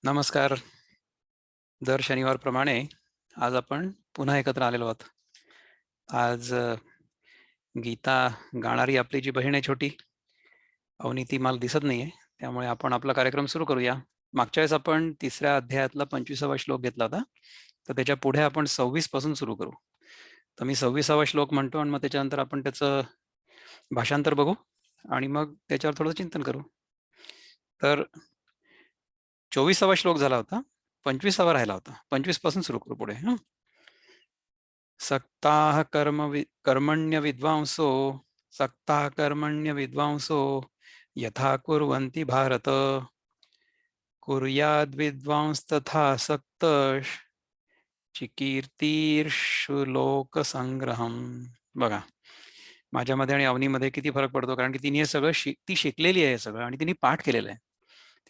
नमस्कार. दर शनिवारप्रमाणे आज आपण पुन्हा एकत्र आलेलो आहोत. आज गीता गाणारी आपली जी बहीण आहे छोटी, अवनी मला दिसत नाहीये. त्यामुळे आपण आपला कार्यक्रम सुरू करूया. मागच्या वेळेस आपण 3ऱ्या अध्यायातला 25वा श्लोक घेतला होता. तर त्याच्या पुढे आपण 26 पासून सुरू करू. तर मी 26वा श्लोक म्हणतो आणि मग त्याच्यानंतर आपण त्याचं भाषांतर बघू आणि मग त्याच्यावर थोडं चिंतन करू. तर 24वा श्लोक झाला होता. 25वा राहिला होता. 25 पासून सुरू करू पुढे. सक्ताः कर्मण्य विद्वांसो सक्ताः कर्मण्य विद्वांसो यथा कुर्वन्ति भारत कुर्याद् विद्वांस्तथा सक्तः चिकीर्तीर्षु लोकसंग्रहम्. बघा, माझ्यामध्ये आणि अवनीमध्ये किती फरक पडतो, कारण की तिने हे सगळं ती शिकलेली आहे सगळं आणि तिने पाठ केलेलं आहे,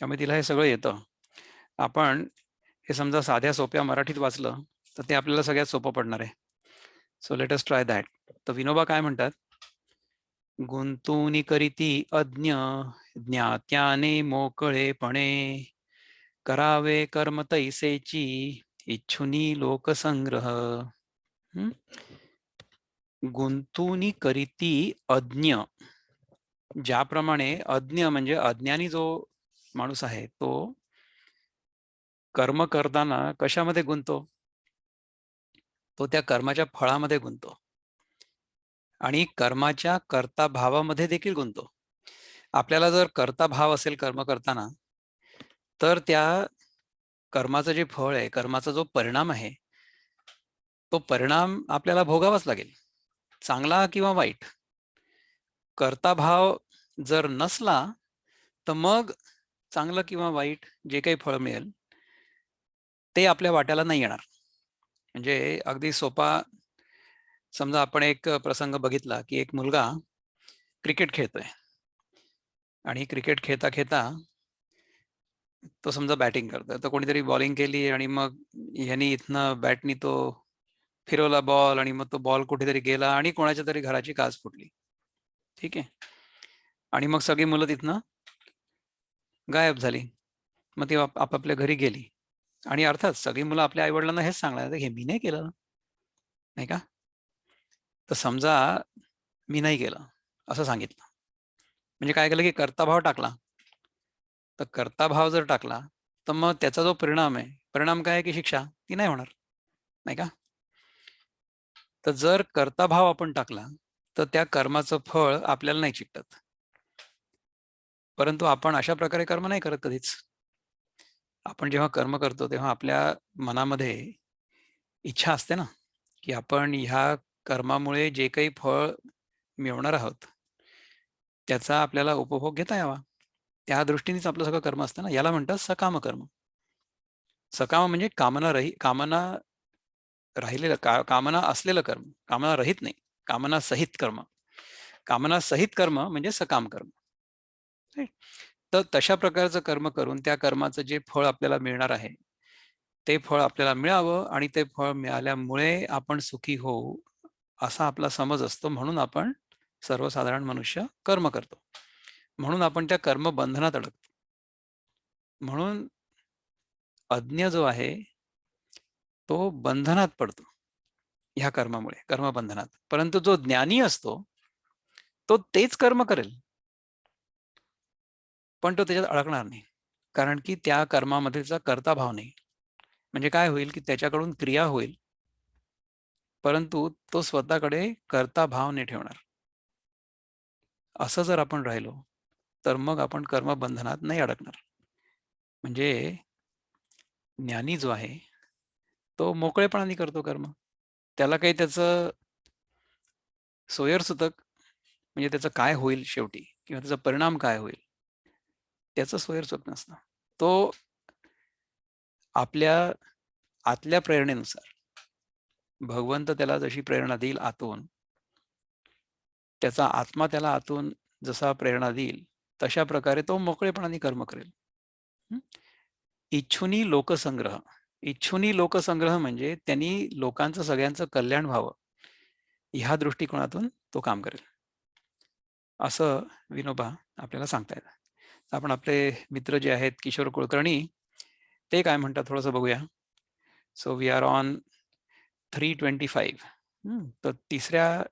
त्यामुळे तिला हे सगळं येतं. आपण हे समजा साध्या सोप्या मराठीत वाचलं तर ते आपल्याला सगळ्यात सोपं पडणार आहे. So let us try that. तर विनोबा काय म्हणतात? गुंतूनी करीती अज्ञ ज्ञात्याने मोकळेपणे करावे कर्म तैसेची इच्छुनी लोकसंग्रह. गुंतूनी करीती अज्ञ, ज्याप्रमाणे अज्ञ म्हणजे अज्ञानी जो माणूस आहे तो कर्म करताना कशामध्ये गुंतो? तो त्या कर्माच्या फळामध्ये गुंतो आणि कर्माच्या कर्ता भावामध्ये देखील गुंतो. आपल्याला जर कर्ता भाव असेल कर्म करताना, तर त्या कर्माचं जे फळ आहे, कर्माचा जो परिणाम आहे, तो परिणाम आपल्याला भोगावाच लागेल, चांगला किंवा वाईट. कर्ता भाव जर नसला तर मग चांगलं किंवा वाईट जे काही फळ मिळेल ते आपल्या वाट्याला नाही येणार. म्हणजे अगदी सोपा समजा आपण एक प्रसंग बघितला की एक मुलगा क्रिकेट खेळतोय आणि क्रिकेट खेळता खेळता तो समजा बॅटिंग करतोय, तर कोणीतरी बॉलिंग केली आणि मग ह्यानी इथनं बॅटनी तो फिरवला बॉल आणि मग तो बॉल कुठेतरी गेला आणि कोणाच्या तरी घराची काच फुटली. ठीक आहे. आणि मग सगळी मुलं तिथनं गायब झाली. मग ती आपापल्या घरी गेली आणि अर्थात सगळी मुलं आपल्या आईवडिलांना हेच सांगणार, हे मी नाही केलं, नाही का? तर समजा मी नाही केलं असं सांगितलं, म्हणजे काय केलं की कर्ताभाव टाकला. तर कर्ताभाव जर टाकला तर मग त्याचा जो परिणाम आहे, परिणाम काय आहे की शिक्षा, ती नाही होणार, नाही का? तर जर कर्ताभाव आपण टाकला तर त्या कर्माचं फळ आपल्याला नाही चिकटत. परंतु आपण अशा प्रकारे कर्म नाही करत कधीच. आपण जेव्हा कर्म करतो तेव्हा आपल्या मनामध्ये इच्छा असते ना, की आपण ह्या कर्मामुळे जे काही फळ मिळवणार आहोत त्याचा आपल्याला उपभोग घेता यावा. त्या दृष्टीनेच आपलं सगळं कर्म असतं ना. याला म्हणतात सकाम कर्म. सकाम म्हणजे कामना राहिलेलं कामना असलेलं कर्म, कामना रहित नाही, कामना सहित कर्म. कामना सहित कर्म म्हणजे सकाम कर्म. तर तशा प्रकारचं कर्म करून त्या कर्माचं जे फळ आपल्याला मिळणार आहे ते फळ आपल्याला मिळावं आणि ते फळ मिळाल्यामुळे आपण सुखी होऊ असा आपला समज असतो. म्हणून आपण सर्वसाधारण मनुष्य कर्म करतो. म्हणून आपण त्या कर्म बंधनात अडकतो. म्हणून अज्ञ जो आहे तो बंधनात पडतो ह्या कर्मामुळे, कर्मबंधनात. परंतु जो ज्ञानी असतो तो तेच कर्म करेल, पण तो त्याच्यात अडकणार नाही, कारण की त्या कर्मामध्येचा कर्ता भाव नाही. म्हणजे काय होईल की त्याच्याकडून क्रिया होईल, परंतु तो स्वतःकडे कर्ता भाव नाही ठेवणार. असं जर आपण राहिलो तर मग आपण कर्मबंधनात नाही अडकणार. म्हणजे ज्ञानी जो आहे तो मोकळेपणाने करतो कर्म. त्याला काही त्याचं सोयरसुतक, म्हणजे त्याचं काय होईल शेवटी किंवा त्याचा परिणाम काय होईल त्याचं सोयरसुतक नसतं. तो आपल्या आतल्या प्रेरणेनुसार भगवंत त्याला जशी प्रेरणा देईल आतून, त्याचा आत्मा त्याला आतून जसा प्रेरणा देईल तशा प्रकारे तो मोकळेपणाने कर्म करेल. इच्छुनी लोकसंग्रह. इच्छुनी लोकसंग्रह म्हणजे त्यांनी लोकांचं सगळ्यांचं कल्याण व्हावं ह्या दृष्टिकोनातून तो काम करेल, असं विनोबा आपल्याला सांगतायत. आपण आपले मित्र जे आहेत किशोर कुलकर्णी, ते काय म्हणतात थोडंसं बघूया. So we are on 325. तर तिसऱ्या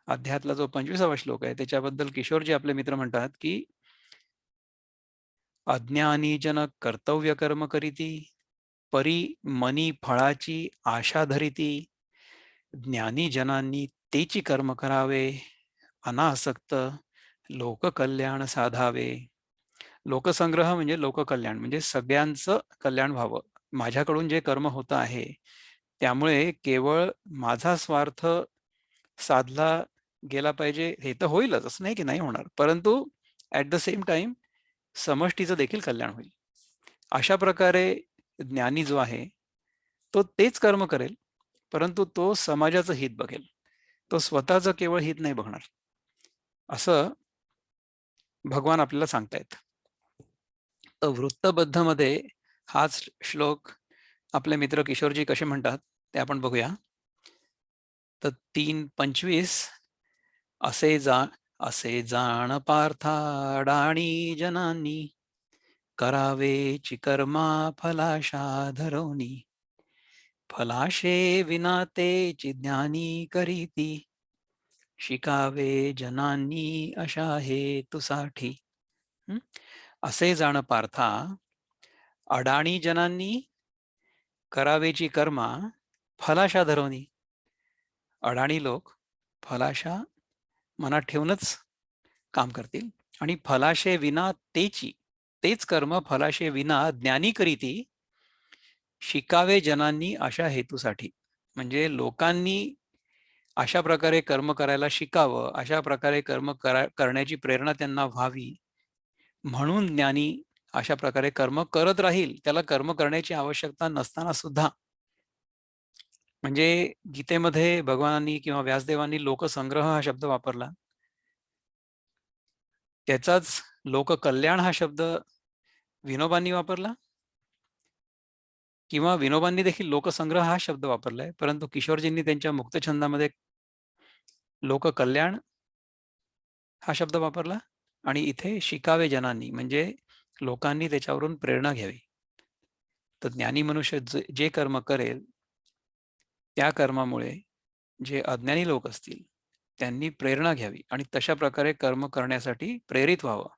अध्यायातला जो 25वा श्लोक आहे त्याच्याबद्दल किशोरजी आपले मित्र म्हणतात की अज्ञानी जन कर्तव्य कर्म करीती, परी मनी फळाची आशा धरिती, ज्ञानी जनांनी तेची कर्म करावे, अनासक्त लोककल्याण साधावे. लोकसंग्रह म्हणजे लोककल्याण, म्हणजे सगळ्यांचं कल्याण व्हावं. माझ्याकडून जे कर्म होत आहे त्यामुळे केवळ माझा स्वार्थ साधला गेला पाहिजे हे तर होईलच, असं नाही की नाही होणार, परंतु ॲट द सेम टाइम समष्टीचं देखील कल्याण होईल. अशा प्रकारे ज्ञानी जो आहे तो तेच कर्म करेल, परंतु तो समाजाचं हित बघेल, तो स्वतःचं केवळ हित नाही बघणार, असं भगवान आपल्याला सांगतायत. तर वृत्तबद्ध मध्ये हाच श्लोक आपले मित्र किशोरजी कसे म्हणतात ते आपण बघूया. तर 3:25 असे जाण पार्थाडाणी जनांनी, करावेची कर्मा फलाशा धरवणी, फलाशे विना तेची ज्ञानी करीती, शिकावे जनांनी अशा हेतुसाठी. असे जाण पार्था, अडाणी जनांनी करावेची कर्मा फलाशा धरवणी. अडाणी लोक फलाशा मनात ठेवूनच काम करतील आणि फलाशे विना तेच कर्म फलाशे विना ज्ञानी करीती, शिकावे जनांनी अशा हेतूसाठी. म्हणजे लोकांनी अशा प्रकारे कर्म करायला शिकावं, अशा प्रकारे कर्म करण्याची प्रेरणा त्यांना व्हावी, म्हणून ज्ञानी अशा प्रकारे कर्म करत राहील, त्याला कर्म करण्याची आवश्यकता नसताना सुद्धा. म्हणजे गीतेमध्ये भगवानांनी किंवा व्यासदेवांनी लोकसंग्रह हा शब्द वापरला, त्याचाच लोककल्याण हा शब्द विनोबांनी वापरला, किंवा विनोबांनी देखील लोकसंग्रह हा शब्द वापरलाय, परंतु किशोरजींनी त्यांच्या मुक्तछंदामध्ये लोककल्याण हा शब्द वापरला आणि इथे शिकावे जनांनी म्हणजे लोकांनी त्याच्यावरून प्रेरणा घ्यावी. तर ज्ञानी मनुष्य जे कर्म करेल त्या कर्मामुळे जे अज्ञानी लोक असतील त्यांनी प्रेरणा घ्यावी आणि तशा प्रकारे कर्म करण्यासाठी प्रेरित व्हावं,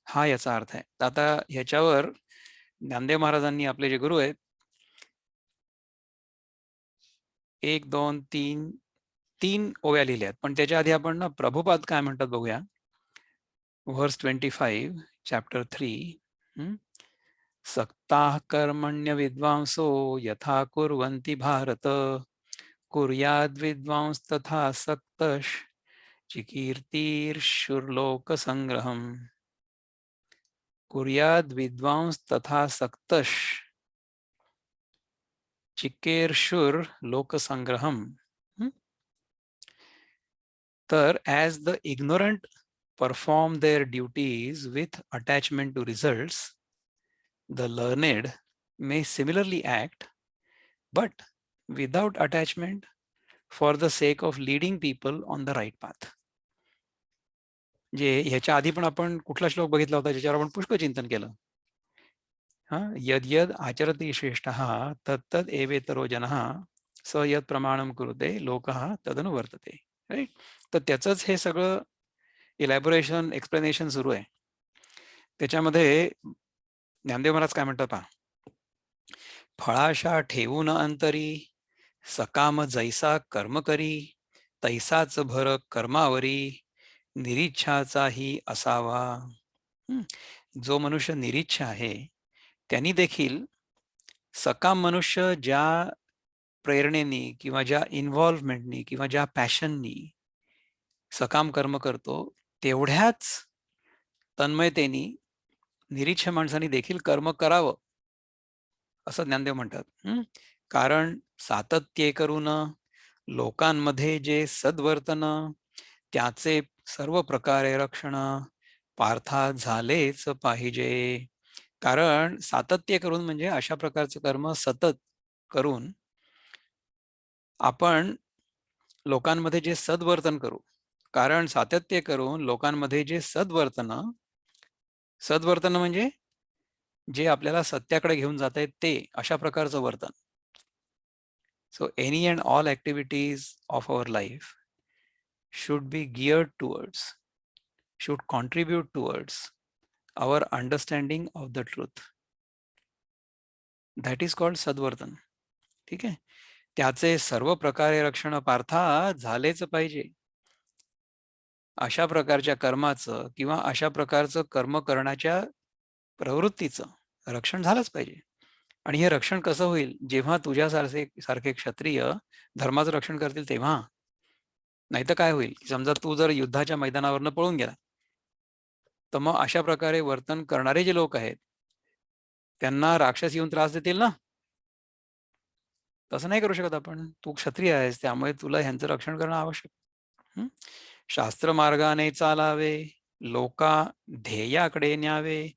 हा याचा अर्थ आहे. आता ह्याच्यावर ज्ञानदेव महाराजांनी आपले जे गुरु आहेत 1, 2, 3 ओव्या लिहिल्यात, पण त्याच्या आधी आपण ना प्रभुपाद काय म्हणतात बघूया. वर्स 25 चॅप्टर 3. सक्ताः कर्मण्य विद्वांसो यथा कुर्वन्ति भारत, कुर्याद् विद्वांस तथा सक्तः चिकीर्तिर्षुर्लोकसंग्रहम्. कुर्याद् विद्वांस तथा सक्तः चिकीर्षुर्लोकसंग्रहम्. तर as the ignorant perform their duties with attachment to results, the learned may similarly act, but without attachment, for the sake of leading people on the right path. जे ह्याच्या आधी पण आपण कुठला श्लोक बघितला होता ज्याच्यावर आपण पुष्कळ चिंतन केलं. यद यद आचरती श्रेष्ठः तत्तद एवेतरो जनः स यद प्रमाणम कुरुते लोकः तदनुवर्तते. राईट. तर त्याचंच हे सगळं इलॅबोरेशन एक्सप्लेनेशन सुरू आहे. त्याच्यामध्ये ज्ञानदेव महाराज काय म्हणतात पहा. फळाशा ठेवून अंतरी, सकाम जैसा कर्म करी, तैसाच भर कर्मावरी, निरीच्छाचाही असावा. जो मनुष्य निरीच्छ आहे त्यांनी देखील सकाम मनुष्य ज्या प्रेरणेनी किंवा ज्या इन्व्हॉल्वमेंटनी किंवा ज्या पॅशननी सकाम कर्म करतो तेवढ्याच तन्मयतेनी निरीच्छ माणसांनी देखील कर्म करावं, असं ज्ञानदेव म्हणतात. कारण सातत्य करून लोकांमध्ये जे सद्वर्तन त्याचे सर्व प्रकारे रक्षण पार्था झालेच पाहिजे. कारण सातत्य करून म्हणजे अशा प्रकारचं कर्म सतत करून आपण लोकांमध्ये जे सद्वर्तन करू. कारण सातत्य करून लोकांमध्ये जे सद्वर्तन म्हणजे जे आपल्याला सत्याकडे घेऊन जात आहेत ते, अशा प्रकारचं वर्तन. So any and all activities of our life should be geared towards, should contribute towards our understanding of the truth. That is called सद्वर्तन. ठीक आहे. त्याचे सर्व प्रकारे रक्षण पार्था झालेच पाहिजे. अशा प्रकारच्या कर्माचं किंवा अशा प्रकारचं कर्म करण्याच्या प्रवृत्तीचं रक्षण झालंच पाहिजे. आणि हे रक्षण कसं होईल? जेव्हा तुझ्यासारखे क्षत्रिय धर्माचं रक्षण करतील तेव्हा. नाहीतर काय होईल? समजा तू जर युद्धाच्या मैदानावरनं पळून गेला, तर मग अशा प्रकारे वर्तन करणारे जे लोक आहेत, त्यांना राक्षस येऊन त्रास देतील ना? तसं नाही करू शकत आपण. तू क्षत्रिय आहेस, त्यामुळे तुला ह्यांचं रक्षण करणं आवश्यक. शास्त्र मार्गाने चालावे, लोका ध्येयाकडे न्यावे,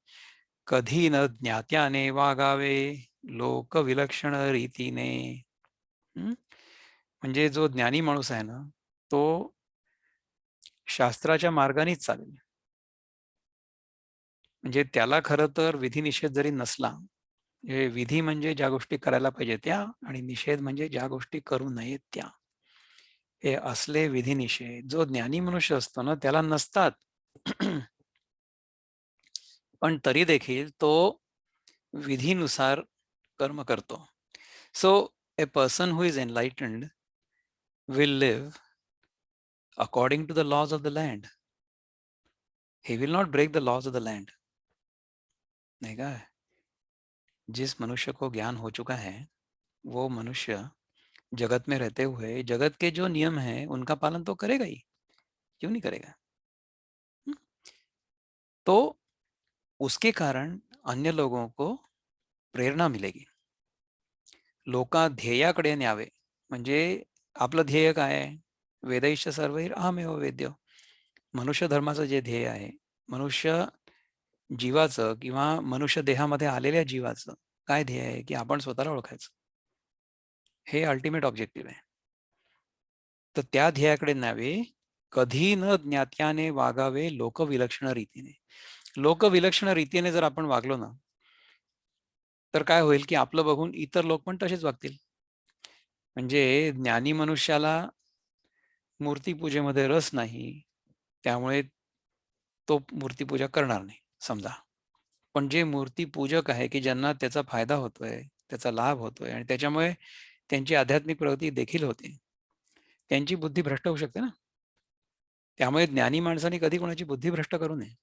कधी न ज्ञात्याने वागावे, लोक विलक्षण रीतीने. म्हणजे जो ज्ञानी माणूस आहे ना, तो शास्त्राच्या मार्गानेच चालेल. म्हणजे त्याला खरं तर विधिनिषेध जरी नसला, विधी म्हणजे ज्या गोष्टी करायला पाहिजे त्या, आणि निषेध म्हणजे ज्या गोष्टी करू नयेत त्या. हे असले विधिनिषेध जो ज्ञानी मनुष्य असतो ना, त्याला नसतात. पण तरी देखील तो विधीनुसार कर्म करतो. So a person who is enlightened will live according to the laws of the land. He will not break the laws of the land. नहीं का? जिस मनुष्य को ज्ञान हो चुका है, वो मनुष्य जगत में रहते हुए जगत के जो नियम हैं उनका पालन तो करेगा ही. क्यों नहीं करेगा? तो उसके कारण अन्य लोगों को प्रेरणा मिलेगी. लोका ध्येयाकडे न्यावे, म्हणजे आपलं ध्येय काय आहे? वेदैश्च सर्वैर अहमेव वेद्य. मनुष्य धर्माचं जे ध्येय आहे, मनुष्य जीवाचं किंवा मनुष्य देहामध्ये आलेल्या जीवाचं काय ध्येय आहे? की आपण स्वतःला ओळखायचं. हे अल्टिमेट ऑब्जेक्टिव्ह आहे. तर त्या ध्येयाकडे न्यावे, कधी न ज्ञात्याने वागावे, लोकविलक्षण रीतीने. लोकविलक्षण रीतीने जर आपण वागलो ना, तर काय होईल की आपलं बघून इतर लोक पण तसेच वागतील. म्हणजे ज्ञानी मनुष्याला मूर्तीपूजेमध्ये रस नाही, त्यामुळे तो मूर्तीपूजा करणार नाही समजा. पण जे मूर्तीपूजक आहे की ज्यांना त्याचा फायदा होतोय, त्याचा लाभ होतोय आणि त्याच्यामुळे त्यांची आध्यात्मिक प्रगती देखील होते, त्यांची बुद्धी भ्रष्ट होऊ शकते ना. त्यामुळे ज्ञानी माणसाने कधी कोणाची बुद्धी भ्रष्ट करू नये.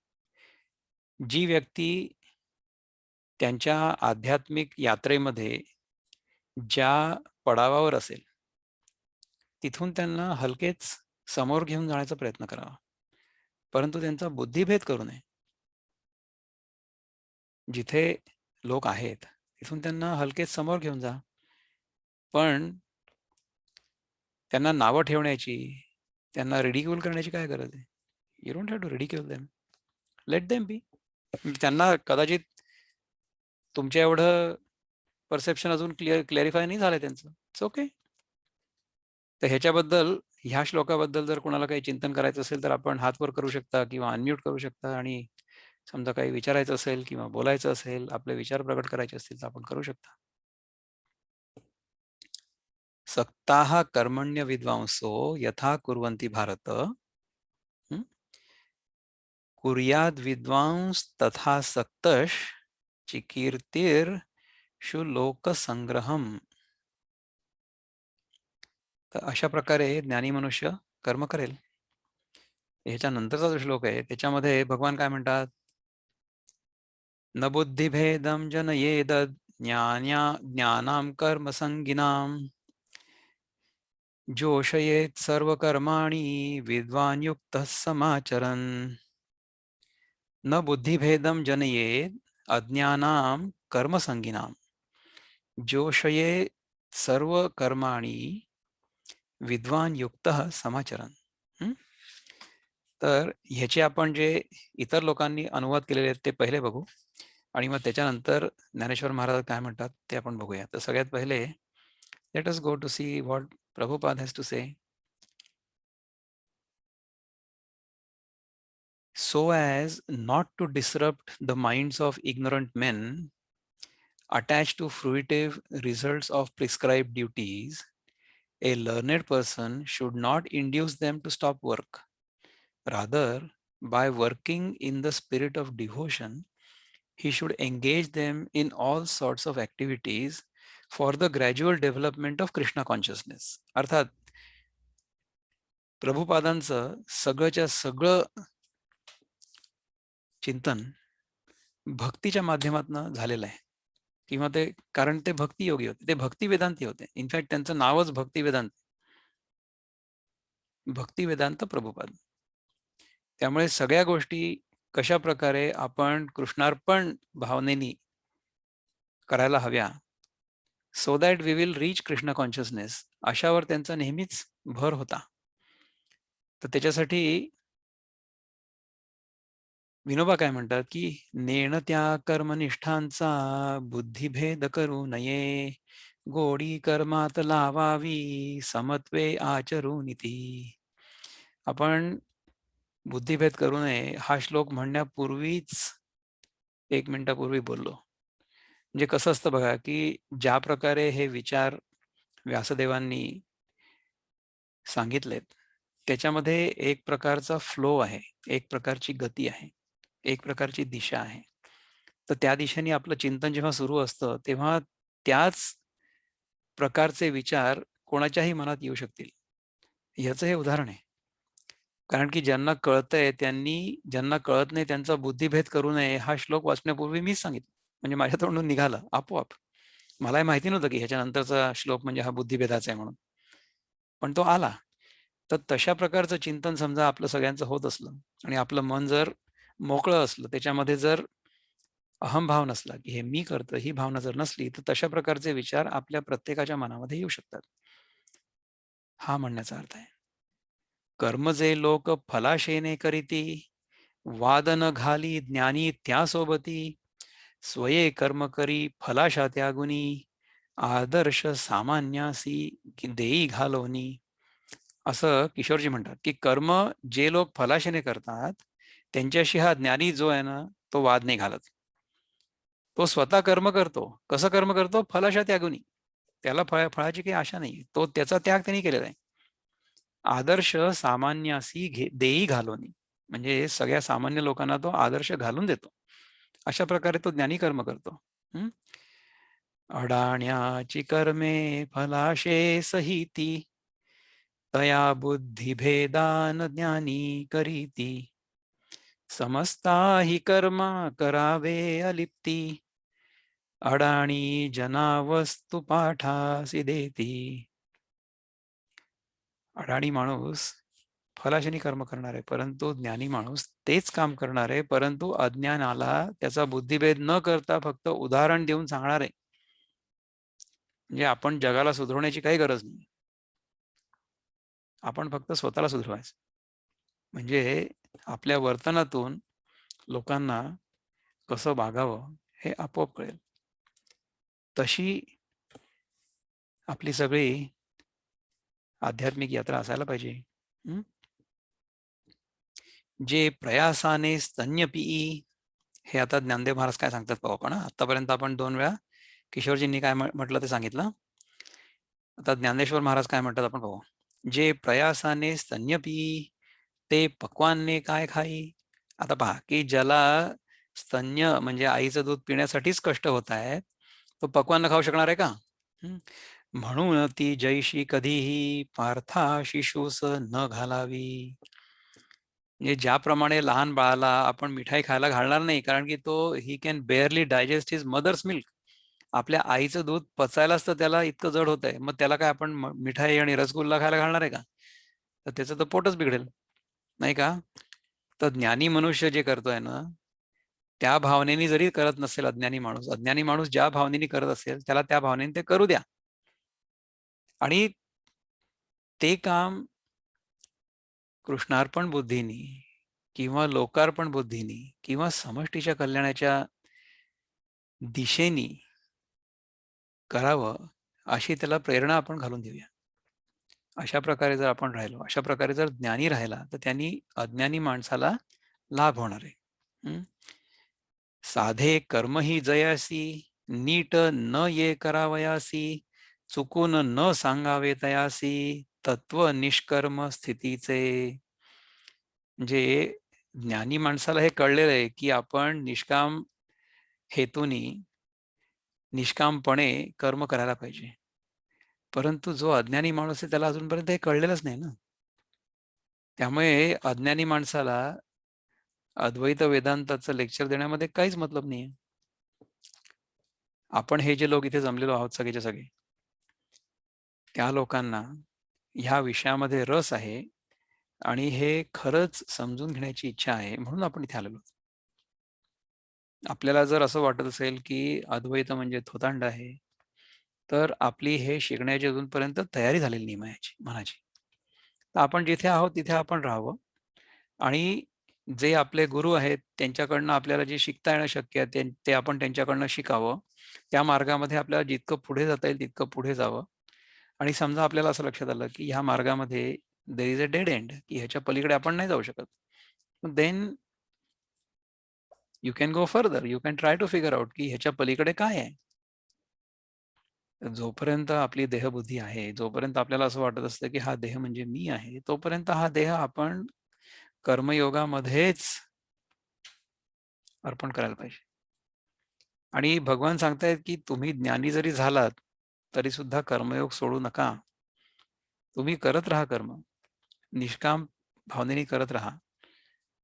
जी व्यक्ती त्यांच्या आध्यात्मिक यात्रेमध्ये ज्या पडावावर असेल, तिथून त्यांना हलकेच समोर घेऊन जाण्याचा प्रयत्न करावा, परंतु त्यांचा बुद्धिभेद करू नये. जिथे लोक आहेत तिथून त्यांना हलकेच समोर घेऊन जा, पण त्यांना नावं ठेवण्याची, त्यांना रिडिक्यूल करण्याची काय गरज आहे? You don't have to ridicule them. Let them be. त्यांना कदाचित तुमच्या एवढं परसेप्शन अजून क्लॅरिफाय नाही झालंय त्यांचं. It's okay. तर ह्याच्याबद्दल, ह्या श्लोकाबद्दल जर कोणाला काही चिंतन करायचं असेल तर आपण हात वर करू शकता किंवा अनम्यूट करू शकता, आणि समजा काही विचारायचं असेल किंवा बोलायचं असेल, आपले विचार प्रकट करायचे असतील तर आपण करू शकता. सक्ताः कर्मण्य विद्वांसो यथा कुर्वन्ति भारत, कुर्याद विद्वांस तथा सक्तश चिकीर्तिर लोक संग्रहम. तर अशा प्रकारे ज्ञानी मनुष्य कर्म करेल. ह्याच्यानंतरचा जो श्लोक आहे त्याच्यामध्ये भगवान काय म्हणतात? न बुद्धिभेदम जनयेद ज्ञानाम कर्म संगिनाम, जोषयेत सर्वकर्माणि विद्वान युक्तः समाचरन्. न बुद्धिभेदम जनयेद अज्ञानाम कर्मसंगिनाम, जोषये सर्व कर्माणि विद्वान युक्तः समाचरन्. तर ह्याचे आपण जे इतर लोकांनी अनुवाद केलेले आहेत ते पहिले बघू, आणि मग त्याच्यानंतर ज्ञानेश्वर महाराज काय म्हणतात ते आपण बघूया. तर सगळ्यात पहिले let us go to see what Prabhupada has to say. So as not to disrupt the minds of ignorant men, attached to fruitive results of prescribed duties, a learned person should not induce them to stop work. Rather, by working in the spirit of devotion, he should engage them in all sorts of activities for the gradual development of Krishna consciousness. अर्थात प्रभुपादांचं सगळंच्या सगळं चिंतन भक्तीच्या माध्यमातून झालेलं आहे, किंवा ते कारण ते भक्ती योगी होते, ते भक्ती वेदांती होते. इनफॅक्ट त्यांचं नावच भक्ती वेदांत, भक्ती वेदांत प्रभुपाद. त्यामुळे सगळ्या गोष्टी कशा प्रकारे आपण कृष्णार्पण भावनेनी करायला हव्या, so that we will reach Krishna consciousness, अशावर त्यांचा नेहमीच भर होता. तर त्याच्यासाठी विनोबा काय म्हणतात की नेण त्या कर्मनिष्ठांचा बुद्धिभेद करू नये, गोडी कर्मात लावावी समत्वे आचरू नीती. आपण बुद्धिभेद करू नये हा श्लोक म्हणण्यापूर्वीच 1 मिनिटापूर्वी बोललो. म्हणजे कसं असतं बघा, की ज्या प्रकारे हे विचार व्यासदेवांनी सांगितलेत, त्याच्यामध्ये एक प्रकारचा फ्लो आहे, एक प्रकारची गती आहे, एक प्रकारची दिशा आहे. तर त्या दिशेने आपलं चिंतन जेव्हा सुरू असतं, तेव्हा त्याच प्रकारचे विचार कोणाच्याही मनात येऊ शकतील. ह्याचं हे उदाहरण आहे. कारण की ज्यांना कळतंय त्यांनी, ज्यांना कळत नाही त्यांचा बुद्धिभेद करू नये हा श्लोक वाचण्यापूर्वी मीच सांगितलं. म्हणजे माझ्या तोंडून निघालं आपोआप. मलाही माहिती नव्हतं की ह्याच्यानंतरचा श्लोक म्हणजे हा बुद्धिभेदाचा आहे म्हणून. पण तो आला. तर तशा प्रकारचं चिंतन समजा आपलं सगळ्यांचं होत असलं आणि आपलं मन जर मोकळं असलं, त्याच्यामध्ये जर अहंभाव नसला, की हे मी करतो ही भावना जर नसली, तर तशा प्रकारचे विचार आपल्या प्रत्येकाच्या मनामध्ये येऊ शकतात. हा म्हणण्याचा अर्थ आहे. कर्म जे लोक फलाशेने करीती, वाद न घाली ज्ञानी त्यासोबती, स्वये कर्म करी फलाशा त्यागुनी, आदर्श सामान्यासी देई घालोनी. असं किशोरजी म्हणतात, की कर्म जे लोक फलाशेने करतात त्यांच्याशी हा ज्ञानी जो आहे ना, तो वाद नाही घालत. तो स्वतः कर्म करतो. कसं कर्म करतो? फलाशा त्यागुनी. त्याला फळाची काही आशा नाही. तो त्याचा त्याग त्यांनी केलेला आहे. आदर्श सामान्यासी देई घालोनी, म्हणजे सगळ्या सामान्य लोकांना तो आदर्श घालून देतो. अशा प्रकारे तो ज्ञानी कर्म करतो. अडाण्याची कर्मे फलाशे सहिती, तया बुद्धिभेदान ज्ञानी करीती, समस्ता हि कर्मा करावे अलिप्ती, अडाणी जना वस्तू पाठासी देती. अडाणी माणूस फलाशनी कर्म करणार आहे, परंतु ज्ञानी माणूस तेच काम करणार आहे, परंतु अज्ञानाला त्याचा बुद्धिभेद न करता फक्त उदाहरण देऊन सांगणार आहे. म्हणजे आपण जगाला सुधारण्याची काही गरज नाही, आपण फक्त स्वतःला सुधारायचं. म्हणजे आपल्या वर्तनातून लोकांना कसं वागावं हे आपोआप कळेल. तशी आपली सगळी आध्यात्मिक यात्रा असायला पाहिजे. जे प्रयासाने स्तन्य पिई, हे आता ज्ञानदेव महाराज काय सांगतात पाहू आपण. आतापर्यंत आपण 2 वेळा किशोरजींनी काय म्हटलं ते सांगितलं. आता ज्ञानेश्वर महाराज काय म्हणतात आपण पाहू. जे प्रयासाने स्तन्य पिई, ते पक्वानने काय खाई. आता पहा की ज्याला स्तन्य म्हणजे आईचं दूध पिण्यासाठीच कष्ट होत आहेत, तो पक्वान्न खाऊ शकणार आहे का? म्हणून ती जैशी कधीही पार्था शिशूस न घालावी. म्हणजे ज्याप्रमाणे लहान बाळाला आपण मिठाई खायला घालणार नाही, कारण की तो he can barely digest his mother's milk. आपल्या आईचं दूध पचायलाच तर त्याला इतकं जड होत आहे, मग त्याला काय आपण मिठाई आणि रसगुल्ला खायला घालणार आहे का? तर त्याचं तर पोटच बिघडेल, नाही का? तर ज्ञानी मनुष्य जे करतोय ना, त्या भावनेने जरी करत नसेल अज्ञानी माणूस ज्या भावनेने करत असेल, त्याला त्या भावनेने ते करू द्या. आणि ते काम कृष्णार्पण बुद्धीनी किंवा लोकार्पण बुद्धीनी किंवा समष्टीच्या कल्याणाच्या दिशेनी करावं, अशी त्याला प्रेरणा आपण घालून देऊया. अशा प्रकारे जर आपण राहिलो, अशा प्रकारे जर ज्ञानी राहिला, तर त्यांनी अज्ञानी माणसाला लाभ होणार आहे. साधे कर्म ही जयासी, नीट न ये करावयासी, चुकून न सांगावे तयासी, तत्व निष्कर्म स्थितीचे. म्हणजे ज्ञानी माणसाला हे कळलेलं आहे की आपण निष्काम हेतूनी निष्कामपणे कर्म करायला पाहिजे. परंतु जो अज्ञानी माणूस आहे त्याला अजूनपर्यंत हे कळलेलंच नाही ना. त्यामुळे अज्ञानी माणसाला अद्वैत वेदांताचं लेक्चर देण्यामध्ये काहीच मतलब नाहीये. आपण हे जे लोक इथे जमलेलो आहोत सगळेच्या सगळे, त्या लोकांना ह्या विषयामध्ये रस आहे आणि हे खरंच समजून घेण्याची इच्छा आहे म्हणून आपण इथे आलेलो. आपल्याला जर असं वाटत असेल की अद्वैत म्हणजे थोतांड आहे, तर आपली हे शिकण्याची अजूनपर्यंत तयारी झालेली नाही मनाची. तर आपण जिथे आहोत तिथे आपण राहावं आणि जे आपले गुरु आहेत त्यांच्याकडनं आपल्याला जे शिकता येणं शक्य आहे ते आपण त्यांच्याकडनं शिकावं. त्या मार्गामध्ये आपल्याला जितकं पुढे जाता येईल तितकं पुढे जावं. आणि समजा आपल्याला असं लक्षात आलं की ह्या मार्गामध्ये there is a dead end, की ह्याच्या पलीकडे आपण नाही जाऊ शकत. Then you can go further. You can try to figure out की ह्याच्या पलीकडे काय आहे. जोपर्यंत आपली देहबुद्धी आहे, जोपर्यंत आपल्याला असं वाटत असतं की हा देह म्हणजे मी आहे, तोपर्यंत हा देह आपण कर्मयोगामध्येच अर्पण करायला पाहिजे. आणि भगवान सांगतायत की तुम्ही ज्ञानी जरी झालात तरी सुद्धा कर्मयोग सोडू नका. तुम्ही करत राहा कर्म, निष्काम भावनेने करत राहा.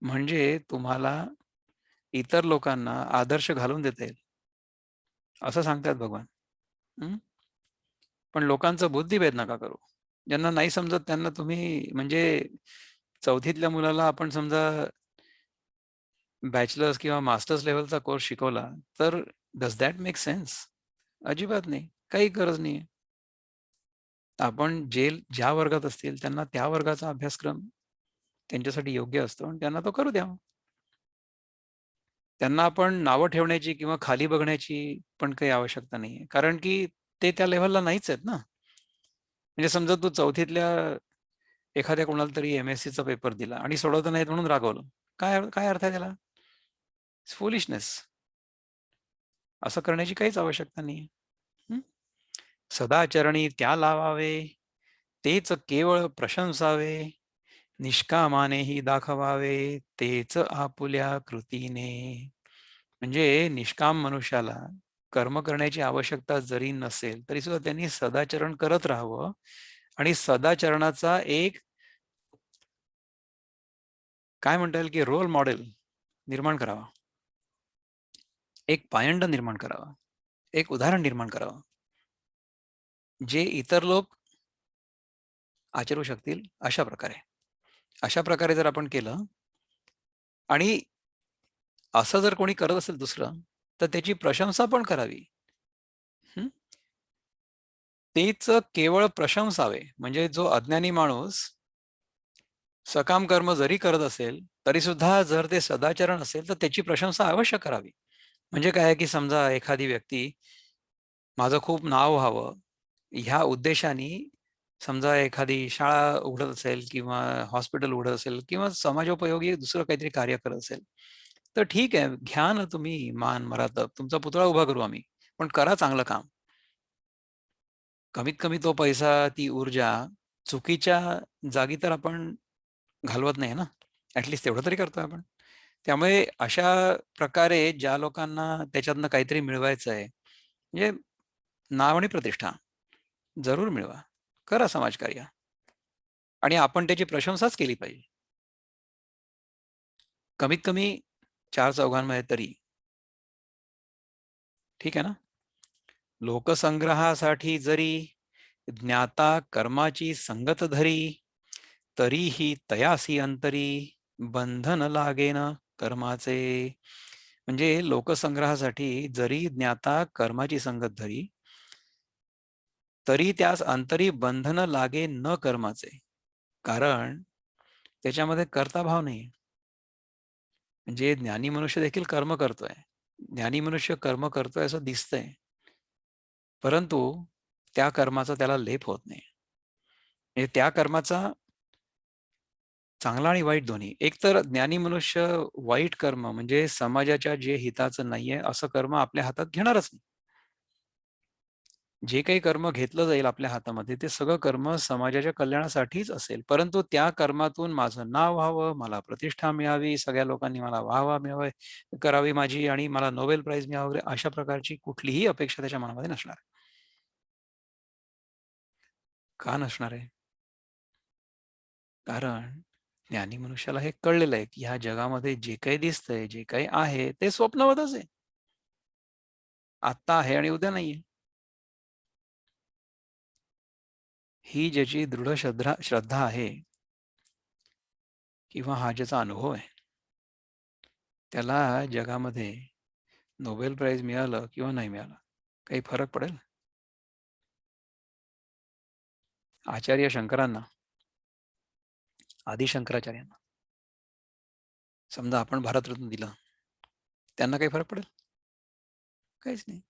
म्हणजे तुम्हाला इतर लोकांना आदर्श घालून देता येईल असं सांगतात भगवान. हं? पण लोकांचा बुद्धिभेद नका करू. ज्यांना नाही समजत त्यांना तुम्ही म्हणजे चौथीतल्या मुलाला आपण समजा बॅचलर्स किंवा मास्टर्स लेव्हलचा कोर्स शिकवला, तर डज दॅट मेक सेन्स? अजिबात नाही. काही गरज नाहीये. आपण ज्या वर्गात असतील त्यांना त्या वर्गाचा अभ्यासक्रम त्यांच्यासाठी योग्य असतो आणि त्यांना तो करू द्यावा. त्यांना आपण नावं ठेवण्याची किंवा खाली बघण्याची पण काही आवश्यकता नाहीये. कारण की ते त्या लेव्हलला नाहीच आहेत ना. म्हणजे समजा तू चौथीतल्या एखाद्या कोणाला तरी एम-एस-सीचा पेपर दिला आणि सोडवता नाहीत म्हणून रागवलं. काय काय अर्थ आहे त्याला? फुलिशनेस. असं करण्याची काहीच आवश्यकता नाहीये. हं? सदाचरणी त्या लावावे, तेच केवळ प्रशंसावे, निष्कामानेही दाखवावे, तेच आपुल्या कृतीने. म्हणजे निष्काम मनुष्याला कर्म करण्याची आवश्यकता जरी नसेल तरी सुद्धा त्यांनी सदाचरण करत राहावं आणि सदाचरणाचा एक काय म्हणता येईल की रोल मॉडेल निर्माण करावा. एक पायंड निर्माण करावा. एक उदाहरण निर्माण करावं. जे इतर लोक आचरू शकतील अशा प्रकारे. अशा प्रकारे जर आपण केलं आणि असं जर कोणी करत असेल दुसरं, तर त्याची प्रशंसा पण करावी. हं? तेच केवळ प्रशंसावे. म्हणजे जो अज्ञानी माणूस सकाम कर्म जरी करत असेल, तरी सुद्धा जर ते सदाचरण असेल, तर त्याची प्रशंसा अवश्य करावी. म्हणजे काय आहे, की समजा एखादी व्यक्ती माझं खूप नाव व्हावं, ह्या उद्देशाने समजा एखादी शाळा उघडत असेल किंवा हॉस्पिटल उघडत असेल किंवा समाजोपयोगी दुसरं काहीतरी कार्य करत असेल, तर ठीक आहे, घ्या ना तुम्ही मान मरातब, तुमचा पुतळा उभा करू आम्ही. पण करा चांगलं काम. कमीत कमी तो पैसा, ती ऊर्जा चुकीच्या जागी तर आपण घालवत नाही ना. ॲटलीस्ट तेवढं तरी करतोय आपण. त्यामुळे अशा प्रकारे ज्या लोकांना त्याच्यातनं काहीतरी मिळवायचं आहे, म्हणजे नाव आणि प्रतिष्ठा जरूर मिळवा. करा समाजकार्य आणि आपण त्याची प्रशंसाच केली पाहिजे. कमीत कमी 4 चौघांमध्ये तरी. ठीक आहे ना? लोकसंग्रहासाठी जरी ज्ञाता कर्माची संगत धरी, तरीही तयासी अंतरी बंधन लागेन कर्माचे. म्हणजे लोकसंग्रहासाठी जरी ज्ञाता कर्माची संगत धरी, तरी त्यास अंतरी बंधन लागे न कर्माचे. कारण त्याच्यामध्ये कर्ताभाव नाही. म्हणजे ज्ञानी मनुष्य देखील कर्म करतोय. ज्ञानी मनुष्य कर्म करतोय असं दिसतंय. परंतु त्या कर्माचा त्याला लेप होत नाही. म्हणजे त्या कर्माचा चांगला आणि वाईट दोन्ही. एकतर ज्ञानी मनुष्य वाईट कर्म म्हणजे समाजाच्या जे हिताचं नाहीये असं कर्म आपल्या हातात घेणारच नाही. जे काही कर्म घेतलं जाईल आपल्या हातामध्ये ते सगळं कर्म समाजाच्या कल्याणासाठीच असेल. परंतु त्या कर्मातून माझं नाव व्हावं, मला प्रतिष्ठा मिळावी, सगळ्या लोकांनी मला वाह-वाह मिळावी करावी माझी आणि मला नोबेल प्राइज मिळावं वगैरे अशा प्रकारची कुठलीही अपेक्षा त्याच्या मनामध्ये नसणार आहे. का नसणार आहे? कारण ज्ञानी मनुष्याला हे कळलेलं आहे, की ह्या जगामध्ये जे काही दिसतंय, जे काही आहे ते स्वप्नवतच आहे. आत्ता आहे आणि उद्या नाहीये. ही ज्याची दृढ श्रद्धा आहे किंवा हा ज्याचा अनुभव आहे, त्याला जगामध्ये नोबेल प्राइज मिळालं किंवा नाही मिळालं, काही फरक पडेल? आचार्य शंकरांना, आदी शंकराचार्यांना समजा आपण भारतरत्न दिलं, त्यांना काही फरक पडेल? काहीच नाही.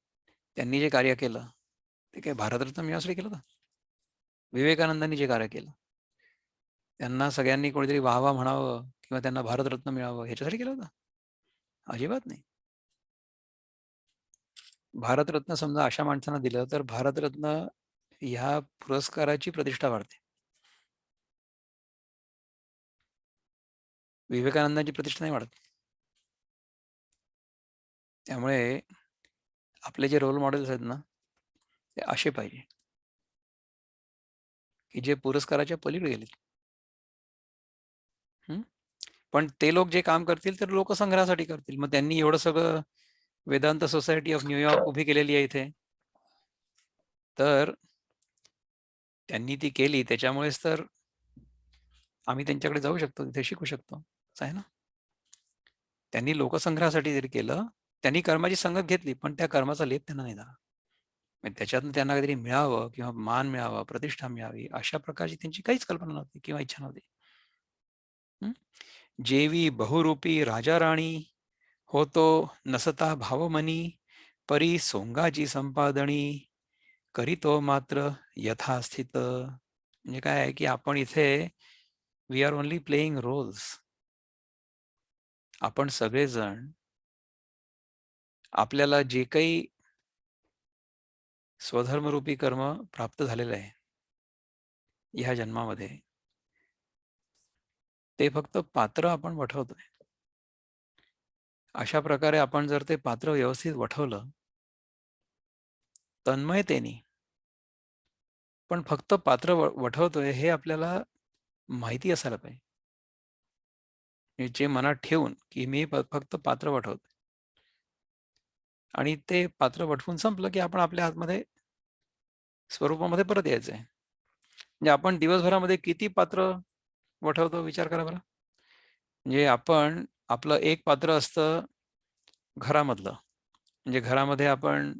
त्यांनी जे कार्य केलं, ते काही भारतरत्न मिळवण्यासाठी केलं का? विवेकानंदांनी जे कार्य केलं, त्यांना सगळ्यांनी कोणीतरी वाह-वाह म्हणावं किंवा त्यांना भारतरत्न मिळावं ह्याच्यासाठी केलं होतं? अजिबात नाही. भारतरत्न समजा अशा माणसांना दिलं, तर भारतरत्न ह्या पुरस्काराची प्रतिष्ठा वाढते. विवेकानंदांची प्रतिष्ठा नाही वाढत. त्यामुळे आपले जे रोल मॉडेल्स आहेत ना, ते असे पाहिजे, की जे पुरस्काराच्या पलीकडे गेलेत. हं. पण ते लोक जे काम करतील, ते लोकसंग्रहासाठी करतील. मग त्यांनी एवढं सगळं वेदांत सोसायटी ऑफ न्यूयॉर्क उभी केलेली आहे इथे. तर त्यांनी ती केली त्याच्यामुळेच तर आम्ही त्यांच्याकडे जाऊ शकतो, तिथे शिकू शकतो. असं आहे ना. त्यांनी लोकसंग्रहासाठी जरी केलं, त्यांनी कर्माची संगत घेतली, पण त्या कर्माचा लेप त्यांना नाही झाला. म्हणजे त्याच्यातून त्यांना काहीतरी मिळावं किंवा मान मिळावा, प्रतिष्ठा मिळावी, अशा प्रकारची त्यांची काहीच कल्पना नव्हती किंवा इच्छा नव्हती. हं. जेवी बहुरूपी राजा राणी होतो नसता भावमनी, परी सोंगाची संपादणी, करीतो मात्र यथास्थित. म्हणजे काय आहे, की आपण इथे we are only playing roles. आपण सगळेजण आपल्याला जे काही स्वधर्मरूपी कर्म प्राप्त झालेलं आहे ह्या जन्मामध्ये, ते फक्त पात्र आपण वठवतोय. अशा प्रकारे आपण जर ते पात्र व्यवस्थित वठवलं, तन्मयतेने, पण फक्त पात्र वठवतोय हे आपल्याला माहिती असायला पाहिजे. म्हणजे जे मनात ठेवून, की मी फक्त पात्र वठवतोय आणि ते पात्र वठवून संपलं, की आपण आपल्या आतमध्ये स्वरूपामध्ये परत यायचं आहे. म्हणजे आपण दिवसभरामध्ये किती पात्र वठवतो विचार करा बरं. म्हणजे आपण आपलं एक पात्र असतं घरामधलं. म्हणजे घरामध्ये आपण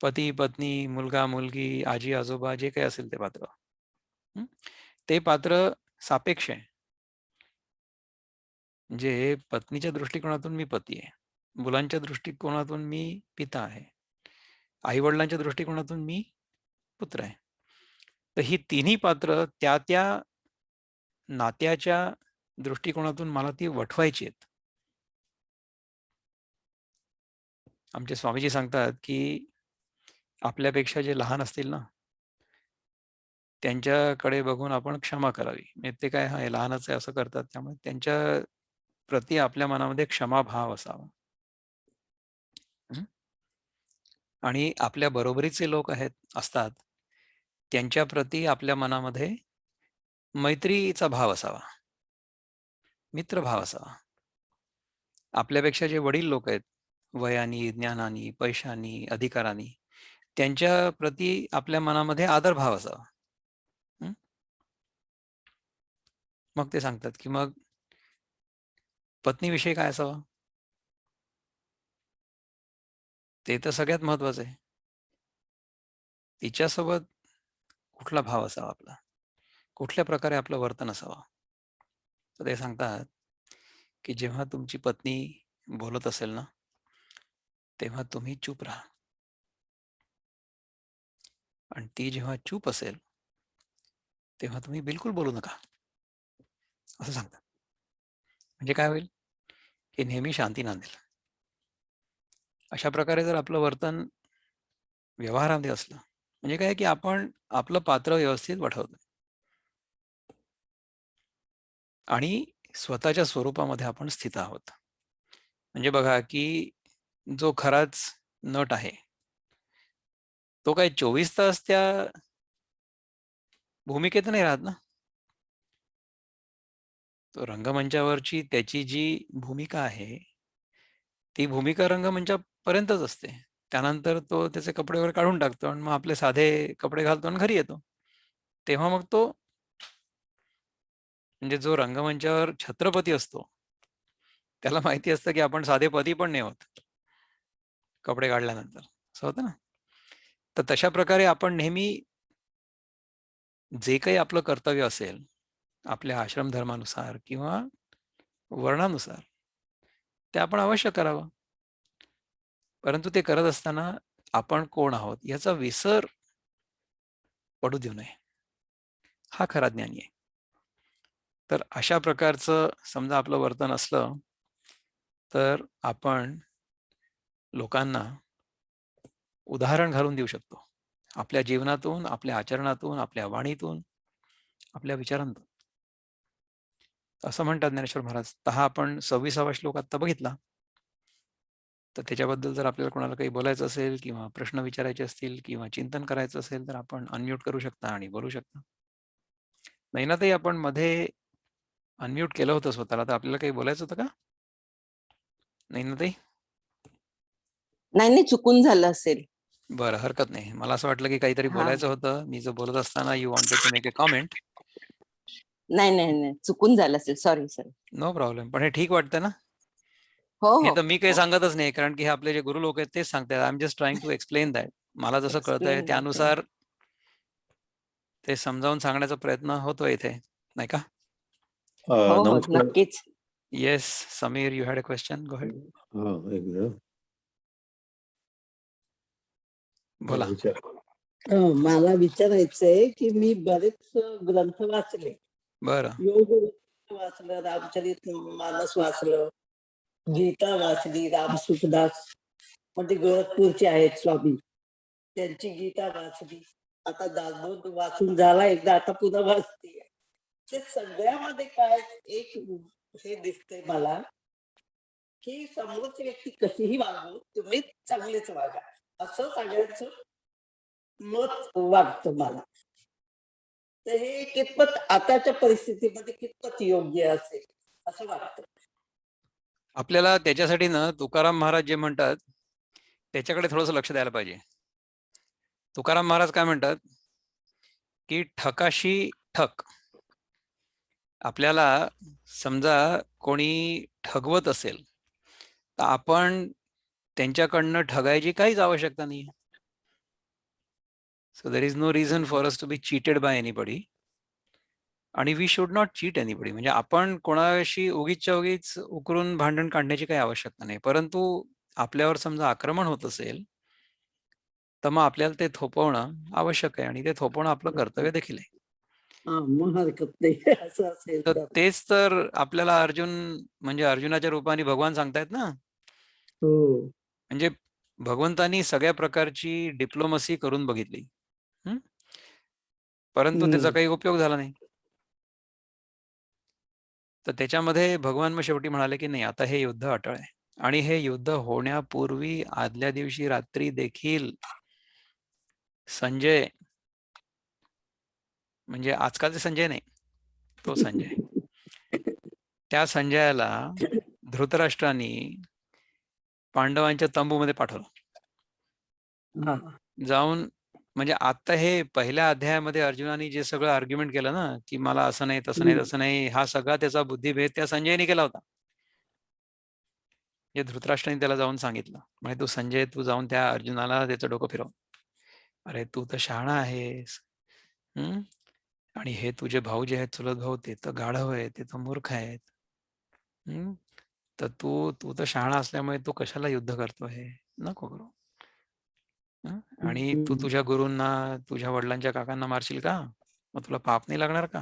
पती, पत्नी, मुलगा, मुलगी, आजी, आजोबा जे काही असेल ते पात्र. हं. ते पात्र सापेक्ष आहे. म्हणजे पत्नीच्या दृष्टिकोनातून मी पती आहे. मुलांच्या दृष्टिकोनातून मी पिता आहे. आई-वडिलांच्या दृष्टिकोनातून मी पुत्र आहे. तर ही तिन्ही पात्र त्या नात्याच्या दृष्टिकोनातून मला ती वठवायची आहेत. आमचे स्वामीजी सांगतात, की आपल्यापेक्षा जे लहान असतील ना, त्यांच्याकडे बघून आपण क्षमा करावी. म्हणजे ते काय, हां, हे लहानच आहे असं करतात. त्यामुळे त्यांच्या प्रती आपल्या मनामध्ये क्षमाभाव असावा. हं. आणि आपल्या बरोबरीचे लोक असतात, त्यांच्या प्रती आपल्या मनामध्ये मैत्रीचा भाव असावा, मित्रभाव असावा. आपल्यापेक्षा जे वडील लोक आहेत, वयाने, ज्ञानाने, पैशाने, अधिकाराने, त्यांच्या प्रती आपल्या मनामध्ये आदरभाव असावा. हं. मग ते सांगतात, की मग पत्नीविषयी काय असावं? ते तर सगळ्यात महत्त्वाचं आहे. तिच्यासोबत कुठला भाव असावा आपला? कुठल्या प्रकारे आपलं वर्तन असावं? तर ते सांगतात, की जेव्हा तुमची पत्नी बोलत असेल ना, तेव्हा तुम्ही चूप राहा आणि ती जेव्हा चूप असेल, तेव्हा तुम्ही बिलकुल बोलू नका, असं सांगतात. म्हणजे काय होईल? की नेहमी शांती नांदेल. अशा प्रकारे जर आपलं वर्तन व्यवहारामध्ये असलं, म्हणजे काय की आपण आपलं पात्र व्यवस्थित वठवतो आणि स्वतःच्या स्वरूपामध्ये आपण स्थित आहोत. म्हणजे बघा की जो खराच नट आहे तो काय 24 तास त्या भूमिकेत नाही राहत ना. तो रंगमंचावरची त्याची जी भूमिका आहे ती भूमिका रंगमंचापर्यंतच असते. त्यानंतर तो त्याचे कपडे वगैरे काढून टाकतो आणि मग आपले साधे कपडे घालतो आणि घरी येतो. तेव्हा मग तो म्हणजे जो रंगमंचावर छत्रपती असतो त्याला माहिती असतं की आपण साधे पदी पण नाही होत कपडे काढल्यानंतर. असं होतं ना. तर तशा प्रकारे आपण नेहमी जे काही आपलं कर्तव्य असेल आपल्या आश्रम धर्मानुसार किंवा वर्णानुसार ते आपण अवश्य करावं. परंतु ते करत असताना आपण कोण आहोत याचा विसर पडू देऊ नये. हा खरा ज्ञानी आहे. तर अशा प्रकारचं समजा आपलं वर्तन असलं तर आपण लोकांना उदाहरण घालून देऊ शकतो. आपल्या जीवनातून, आपल्या आचरणातून, आपल्या वाणीतून, आपल्या विचारांतून. असं म्हणतात ज्ञानेश्वर महाराज. तर हा आपण 26वा श्लोक आता बघितला. तर त्याच्याबद्दल जर आपल्याला कोणाला काही बोलायचं असेल किंवा प्रश्न विचारायचे असतील किंवा चिंतन करायचं असेल तर आपण अनम्यूट करू शकता आणि बोलू शकता. नैनाताई, आपण मध्ये अनम्यूट केलं होतं स्वतःला, तर आपल्याला काही बोलायचं होतं का नैनाताई? नाही नाही, चुकून झालं असेल. बरं, हरकत नाही. मला असं वाटलं की काहीतरी बोलायचं होतं. मी जो बोलत असताना you wanted to make a comment. नाही नाही नाही, चुकून झालं असेल. Sorry sorry. No problem. पण हे ठीक वाटतं ना? हो हे हो तर मी काही सांगतच नाही, कारण की हे आपले जे गुरु लोक आहेत तेच सांगतात. I am just trying to explain that. मला जसं कळतंय एक्सप्लेन. त्यानुसार ते समजावून सांगण्याचा प्रयत्न होतोय इथे, नाही का? हो हो, नमस्कार. नक्कीच. Yes, Sameer, you had a question. Go ahead. एक मिनिट. बोला. मला विचारायचंय की मी बरेच ग्रंथ वाचले. बरं. योग वाचलं, रामचरित मानस वाचलं, गीता वाचली, रामसुखदास म्हणजे गोरखपूरचे आहेत स्वामी, त्यांची गीता वाचली. आता दासबोध वाचून झाला एकदा, आता पुन्हा वाचते. ते सगळ्यामध्ये काय एक हे दिसतंय मला की समोरची व्यक्ती कशीही वागू, तुम्ही चांगलेच वागा, असं सगळ्यांचं मत वाटतं मला. तर हे कितपत आताच्या परिस्थितीमध्ये कितपत योग्य असेल असं वाटतं. आपल्याला त्याच्यासाठी ना तुकाराम महाराज जे म्हणतात त्याच्याकडे थोडंसं लक्ष द्यायला पाहिजे. तुकाराम महाराज काय म्हणतात की ठकाशी ठक. आपल्याला समजा कोणी ठगवत असेल तर आपण त्यांच्याकडनं ठगायची काहीच आवश्यकता नाही. So there is no reason for us to be cheated by anybody आणि we should not cheat anybody. म्हणजे आपण कोणाशी उगीचच्या उगीच उकरून भांडण काढण्याची काही आवश्यकता नाही. परंतु आपल्यावर समजा आक्रमण होत असेल तर मग आपल्याला ते थोपवणं आवश्यक आहे आणि ते थोपवणं आपलं कर्तव्य देखील आहे. मग हरकत नाही असं असेल तर तर. तेच तर आपल्याला अर्जुन म्हणजे अर्जुनाच्या रूपाने भगवान सांगतायत ना. हो. म्हणजे भगवंतानी सगळ्या प्रकारची डिप्लोमसी करून बघितली, परंतु त्याचा काही उपयोग झाला नाही. तर त्याच्यामध्ये भगवान मग शेवटी म्हणाले की नाही, आता हे युद्ध अटळ आहे आणि हे युद्ध होण्यापूर्वी आदल्या दिवशी रात्री देखील संजय, म्हणजे आजकालचे संजय नाही, तो संजय, त्या संजयाला धृतराष्ट्रांनी पांडवांच्या तंबूमध्ये पाठवलं. जाऊन म्हणजे आता हे पहिल्या अध्यायामध्ये अर्जुनाने जे सगळं आर्ग्युमेंट केलं ना की मला असं नाही तसं नाही तसं नाही, हा सगळा त्याचा बुद्धिभेद त्या संजयने केला होता. हे धृतराष्ट्राने त्याला जाऊन सांगितलं. म्हणजे तू संजय, तू जाऊन त्या अर्जुनाला त्याचं डोकं फिरव. अरे तू तर शहाणा आहेस, आणि हे तुझे भाऊ जे आहेत चुलत भाऊ, ते तर गाढव आहेत, ते तर मूर्ख आहेत. तर तू तर शहाणा असल्यामुळे तू कशाला युद्ध करतोय, नको करू. आणि तू तुझ्या गुरूंना, तुझ्या वडिलांच्या काकांना मारशील का? मग तुला पाप नाही लागणार का?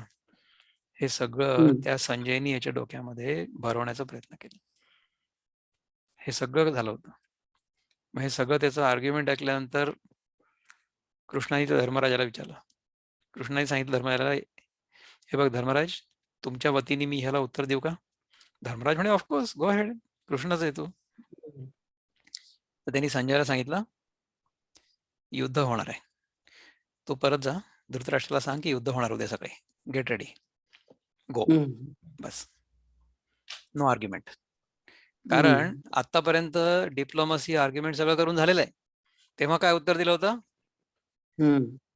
हे सगळं त्या संजयनी याच्या डोक्यामध्ये भरवण्याचा प्रयत्न केला. हे सगळं झालं होतं. मग हे सगळं त्याचं आर्ग्युमेंट ऐकल्यानंतर कृष्णाने तर धर्मराजाला विचारलं. कृष्णाने सांगितलं धर्मराजाला, हे बघ धर्मराज, तुमच्या वतीने मी ह्याला उत्तर देऊ का? धर्मराज म्हणे ऑफकोर्स, गो अहेड, कृष्णच आहे तू. तर त्यांनी संजयला सांगितलं, युद्ध होणार आहे, तू परत जा, धृतराष्ट्राला सांग की युद्ध होणार उद्या सकाळी, गेट रेडी, गो. बस, नो आर्ग्युमेंट. कारण आतापर्यंत डिप्लोमसी, आर्ग्युमेंट सगळं करून झालेलं आहे. तेव्हा काय उत्तर दिलं होतं?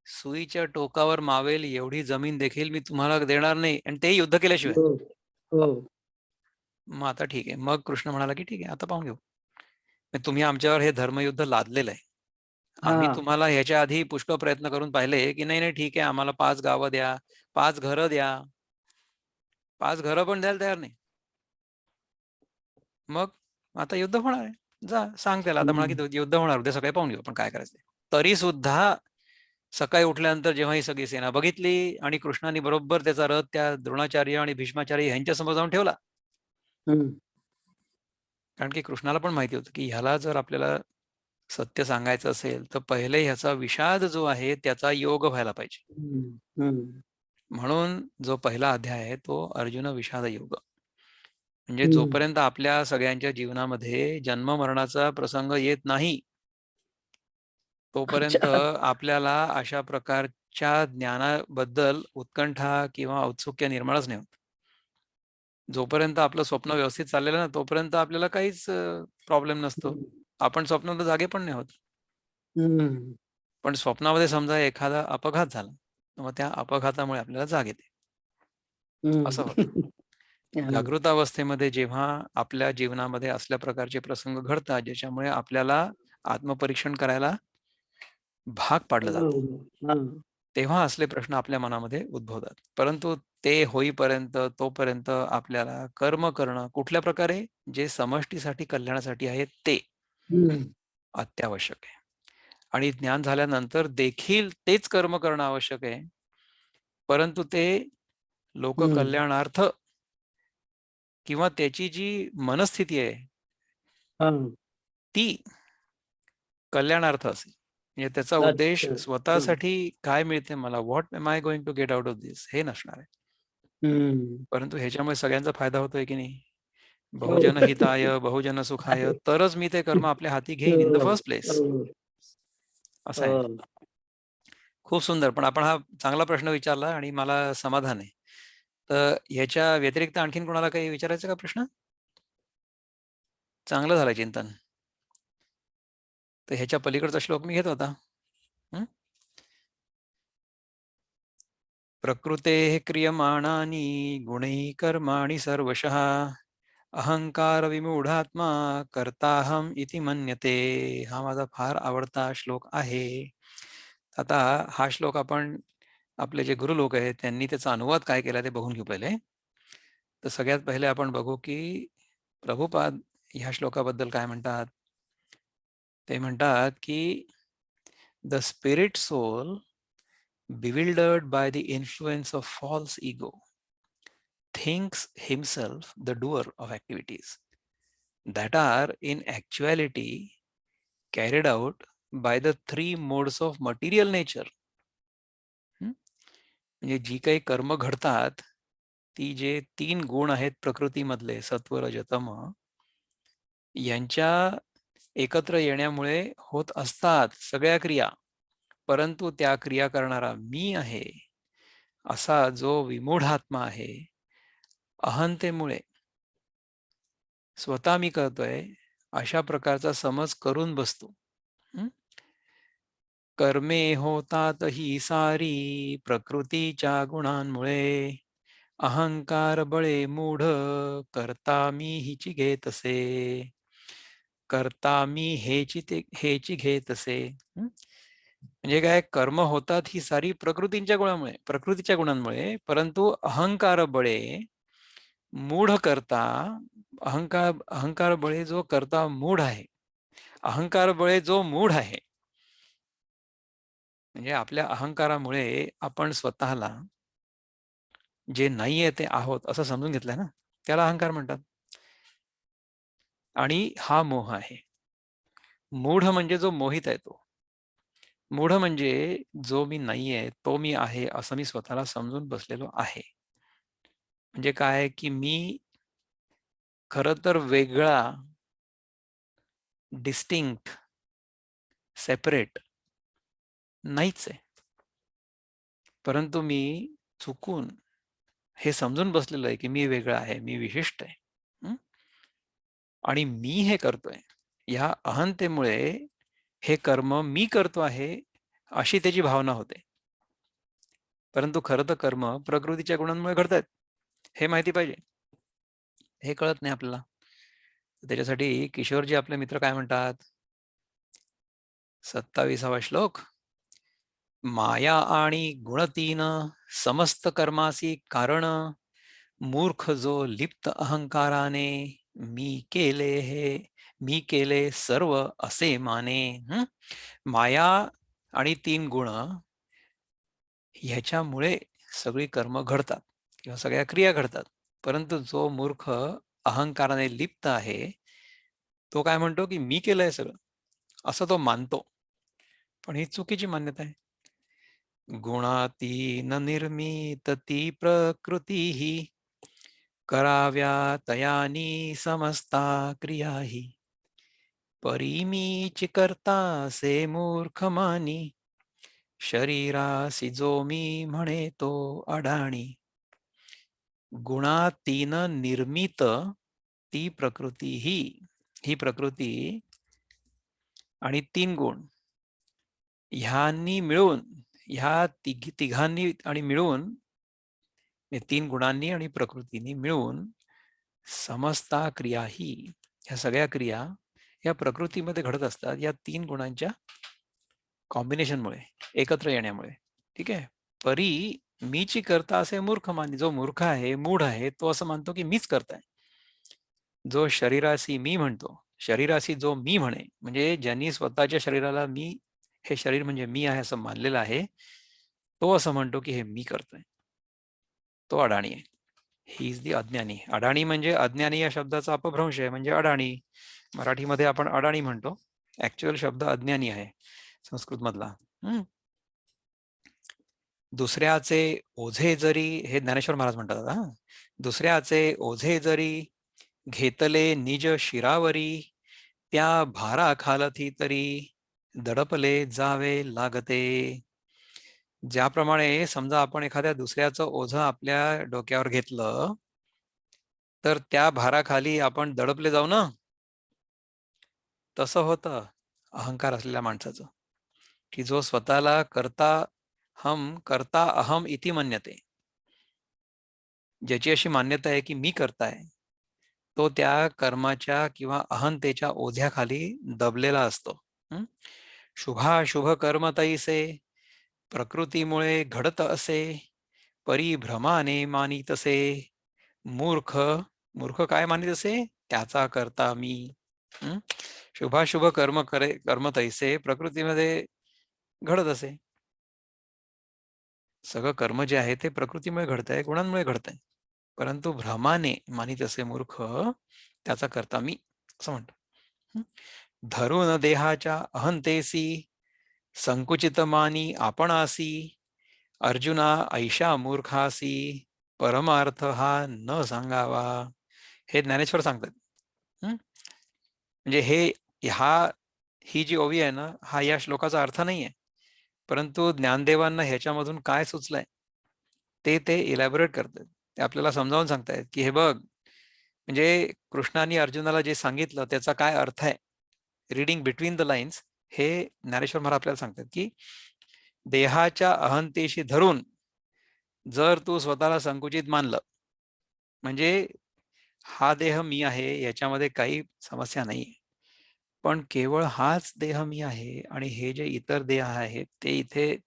सुईच्या टोकावर मावेल एवढी जमीन देखील मी तुम्हाला देणार नाही, आणि ते युद्ध केल्याशिवाय. मग आता ठीक आहे. मग कृष्ण म्हणाला की ठीक आहे, आता पाहून घेऊ. तुम्ही आमच्यावर हे धर्मयुद्ध लादलेलं आहे. आम्ही तुम्हाला ह्याच्या आधी पुष्कळ प्रयत्न करून पाहिले की नाही ठीक आहे, आम्हाला 5 गावं द्या, 5 घरं द्या. 5 घरं पण द्यायला तयार नाही. मग आता युद्ध होणार आहे, जा सांग त्याला. आता म्हणा की युद्ध होणार, उद्या सकाळी पाहून घेऊ पण काय करायचं. तरी सुद्धा सकाळी उठल्यानंतर जेव्हा ही सगळी सेना बघितली आणि कृष्णाने बरोबर त्याचा रथ त्या द्रोणाचार्य आणि भीष्माचार्य यांच्या समोर जाऊन ठेवला. कारण की कृष्णाला पण माहिती होतं की ह्याला जर आपल्याला सत्य सांगायचं असेल तर पहिले ह्याचा विषाद जो आहे त्याचा योग व्हायला पाहिजे. म्हणून जो पहिला अध्याय आहे तो अर्जुन विषाद योग. म्हणजे जोपर्यंत आपल्या सगळ्यांच्या जीवनामध्ये जन्म मरणाचा प्रसंग येत नाही तोपर्यंत आपल्याला अशा प्रकारच्या ज्ञानाबद्दल उत्कंठा किंवा औत्सुक्य निर्माणच नाही होत. जोपर्यंत आपलं स्वप्न व्यवस्थित चाललेलं ना तोपर्यंत आपल्याला काहीच प्रॉब्लेम नसतो. आपण स्वप्नात जागे पण नाही होत. पण स्वप्नामध्ये समजा एखादा अपघात झाला, मग त्या अपघातामुळे आपल्याला जाग येते, असं होतं. जागृत अवस्थेमध्ये जेव्हा आपल्या जीवनामध्ये असल्या प्रकारचे प्रसंग घडतात ज्याच्यामुळे आपल्याला आत्मपरीक्षण करायला भाग पाडलं जातं, तेव्हा असले प्रश्न आपल्या मनामध्ये उद्भवतात. परंतु ते होईपर्यंत, तोपर्यंत आपल्याला कर्म करणं कुठल्या प्रकारे, जे समष्टीसाठी कल्याणासाठी आहे ते अत्यावश्यक आहे. आणि ज्ञान झाल्यानंतर देखील तेच कर्म करणं आवश्यक आहे, परंतु ते लोककल्याणार्थ किंवा त्याची जी मनस्थिती आहे ती कल्याणार्थ असेल. म्हणजे त्याचा उद्देश स्वतःसाठी काय मिळते मला, what am I going to get out of this, हे नसणार आहे. परंतु ह्याच्यामुळे सगळ्यांचा फायदा होतोय की नाही, बहुजन हिताय बहुजन सुखाय, तरच मी ते कर्म आपल्या हाती घेईन इन द फर्स्ट प्लेस, असं आहे. खूप सुंदर. पण आपण हा चांगला प्रश्न विचारला आणि मला समाधान आहे. तर ह्याच्या व्यतिरिक्त आणखीन कोणाला काही विचारायचं का प्रश्न? चांगलं झालं चिंतन. तर ह्याच्या पलीकडचा श्लोक मी घेतो आता. प्रकृतेः क्रियमाणानि गुणैः कर्माणि सर्वशः अहंकार विमूढात्मा कर्ताहम इति मन्यते. हा माझा फार आवडता श्लोक आहे. आता हा श्लोक आपण, आपले जे गुरु लोक आहेत त्यांनी त्याचा अनुवाद काय केला ते बघून घेऊ पहिले. तर सगळ्यात पहिले आपण बघू की प्रभुपाद ह्या श्लोकाबद्दल काय म्हणतात. ते म्हणतात की the spirit soul bewildered by the influence of false ego thinks himself the doer of activities that are in actuality carried out by the 3 modes of material nature. म्हणजे जी काही कर्म घडतात ती जे 3 गुण आहेत प्रकृतीमधले, सत्व रज तम, यांच्या एकत्र येण्यामुळे होत असतात सगळ्या क्रिया. परंतु त्या क्रिया करणारा मी आहे असा जो विमूढ आत्मा आहे, अहंतेमुळे स्वतः मी करतोय अशा प्रकारचा समज करून बसतो. कर्मे होतात ही सारी प्रकृतीच्या गुणांमुळे, अहंकार बळे मूढ करता मी हिची घेतसे, करता मी हेची घेतसे. म्हणजे काय, कर्म होतात ही सारी प्रकृतीच्या गुणांमुळे, परंतु अहंकार बळे मूढ करता, अहंकार बळे जो करता मूढ आहे, अहंकार बळे जो मूढ आहे, म्हणजे आपल्या अहंकारामुळे आपण स्वतःला जे नाहीये ते आहोत असं समजून घेतलंय ना, त्याला अहंकार म्हणतात. आणि हा मोह आहे. मूढ म्हणजे जो मोहित आहे तो. मूढ म्हणजे जो मी नाहीये तो मी आहे असं मी स्वतःला समजून बसलेलो आहे. म्हणजे काय की मी खरं तर वेगळा, डिस्टिंक्ट, सेपरेट नाहीच आहे. परंतु मी चुकून हे समजून बसलेलो आहे की मी वेगळा आहे, मी विशिष्ट आहे. हं? आणि मी हे करतोय. ह्या अहंतेमुळे हे कर्म मी करतो आहे, अशी त्याची भावना होते. परंतु खरं तर कर्म प्रकृतीच्या गुणांमुळे घडतायत. हे माहिती पाहिजे. हे कळत नाही आपल्याला. त्याच्यासाठी किशोरजी आपले मित्र काय म्हणतात? 27वा श्लोक. माया आणि गुण तीन समस्त कर्मासी कारण मूर्ख जो लिप्त अहंकाराने मी केले मी केले सर्व असे माने. माया आणि 3 गुण ह्याच्यामुळे सगळी कर्म घडतात किंवा सगळ्या क्रिया घडतात. परंतु जो मूर्ख अहंकाराने लिप्त आहे तो काय म्हणतो की मी केलंय सगळं असं तो मानतो. पण ही चुकीची मान्यता आहे. गुणातीन निर्मित ती प्रकृती ही कराव्या तयानी समस्ता क्रियाही परीमीची करता से मूर्ख मानी शरीरासी जो मी म्हणे तो अडाणी. गुणातीन निर्मित ती प्रकृती ही प्रकृती आणि 3 गुण ह्यांनी मिळून ह्या तिघांनी आणि मिळून 3 गुणांनी आणि प्रकृतीने मिळून समस्ता क्रिया ही ह्या सगळ्या क्रिया या प्रकृतीमध्ये घडत असतात या 3 गुणांच्या कॉम्बिनेशनमुळे, एकत्र येण्यामुळे. ठीक आहे. परी मीची करता असे मूर्ख मानी. जो मूर्ख आहे, मूढ आहे, तो असं मानतो की मीच करताय. जो शरीरासी मी म्हणतो, शरीरासी जो मी म्हणे, म्हणजे ज्यांनी स्वतःच्या शरीराला मी, हे शरीर म्हणजे मी आहे असं मानलेलं आहे, तो असं म्हणतो की हे मी करतोय. तो अडाणी आहे. ही इज दी अज्ञानी. अडाणी म्हणजे अज्ञानी या शब्दाचा अपभ्रंश आहे, म्हणजे अडाणी. मराठीमध्ये आपण अडाणी म्हणतो. ऍक्च्युअल शब्द अज्ञानी आहे संस्कृत मधला. दुसऱ्याचे ओझे जरी, हे ज्ञानेश्वर महाराज म्हणतात. दुसऱ्याचे ओझे जरी घेतले निज शिरावरी त्या भारा खालती तरी दडपले जावे लागते. ज्याप्रमाणे समजा आपण एखाद्या दुसऱ्याचं ओझं आपल्या डोक्यावर घेतलं तर त्या भाराखाली आपण दडपले जाऊ ना. तसं होतं अहंकार असलेल्या माणसाचं, की जो स्वतःला करता अहम इति मन्यते, ज्याची अशी मान्यता आहे की मी करताय, तो त्या कर्माच्या किंवा अहंतेच्या ओझ्याखाली दबलेला असतो. शुभाशुभ कर्म तैसे प्रकृतीमुळे घडत असे परिभ्रमाने मानितसे मूर्ख. मूर्ख काय मानित असे? त्याचा करता मी. शुभाशुभ कर्म तैसे प्रकृतीमध्ये घडत असे. सगळं कर्म जे आहे ते प्रकृतीमुळे घडत आहे, गुणांमुळे घडत आहे. परंतु भ्रमाने मानित असे मूर्ख त्याचा करता मी असं म्हणतो. धरून देहाच्या अहंतेसी संकुचित मानी आपणासी अर्जुना ऐशा मूर्खासी परमार्थ हा न सांगावा. हे ज्ञानेश्वर सांगतात. म्हणजे ही जी ओवी आहे ना, हा या श्लोकाचा अर्थ नाही आहे. परंतु ज्ञानदेवांना ह्याच्यामधून काय सुचलंय ते इलॅबोरेट करतात. ते आपल्याला समजावून सांगतायत की हे बघ, म्हणजे कृष्णाने अर्जुनाला जे सांगितलं त्याचा काय अर्थ आहे, रिडिंग बिटवीन द लाईन्स, हे ज्ञानेश्वर महाराज आपल्याला सांगतात की देहाच्या अहंतेशी धरून जर तू स्वतःला संकुचित मानलं, म्हणजे हा देह मी आहे याच्यामध्ये काही समस्या नाही, पण केवळ हाच देह मी आहे आणि हे जे इतर देह आहेत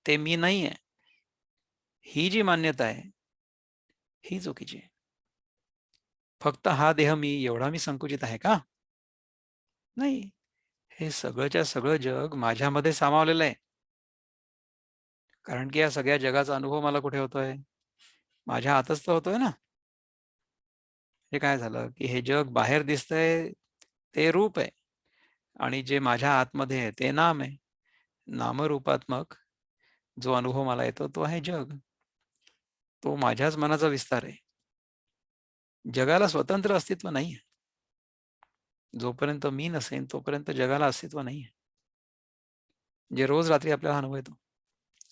ते मी नाही आहे, ही जी मान्यता आहे ही चुकीची आहे. फक्त हा देह मी एवढा मी संकुचित आहे का? नाही. हे सगळंच्या सगळं जग माझ्यामध्ये सामावलेलं आहे. कारण की या सगळ्या जगाचा अनुभव मला कुठे होतोय? माझ्या हातच तर होतोय ना. हे काय झालं की हे जग बाहेर दिसतंय ते रूप आहे आणि जे माझ्या आतमध्ये आहे ते नाम आहे. नामरूपात्मक जो अनुभव मला येतो तो आहे जग. तो माझ्याच मनाचा विस्तार आहे. जगाला स्वतंत्र अस्तित्व नाहीये. जोपर्यंत मी नसेन तोपर्यंत जगाला अस्तित्व नाहीये. जे रोज रात्री आपल्याला अनुभव येतो.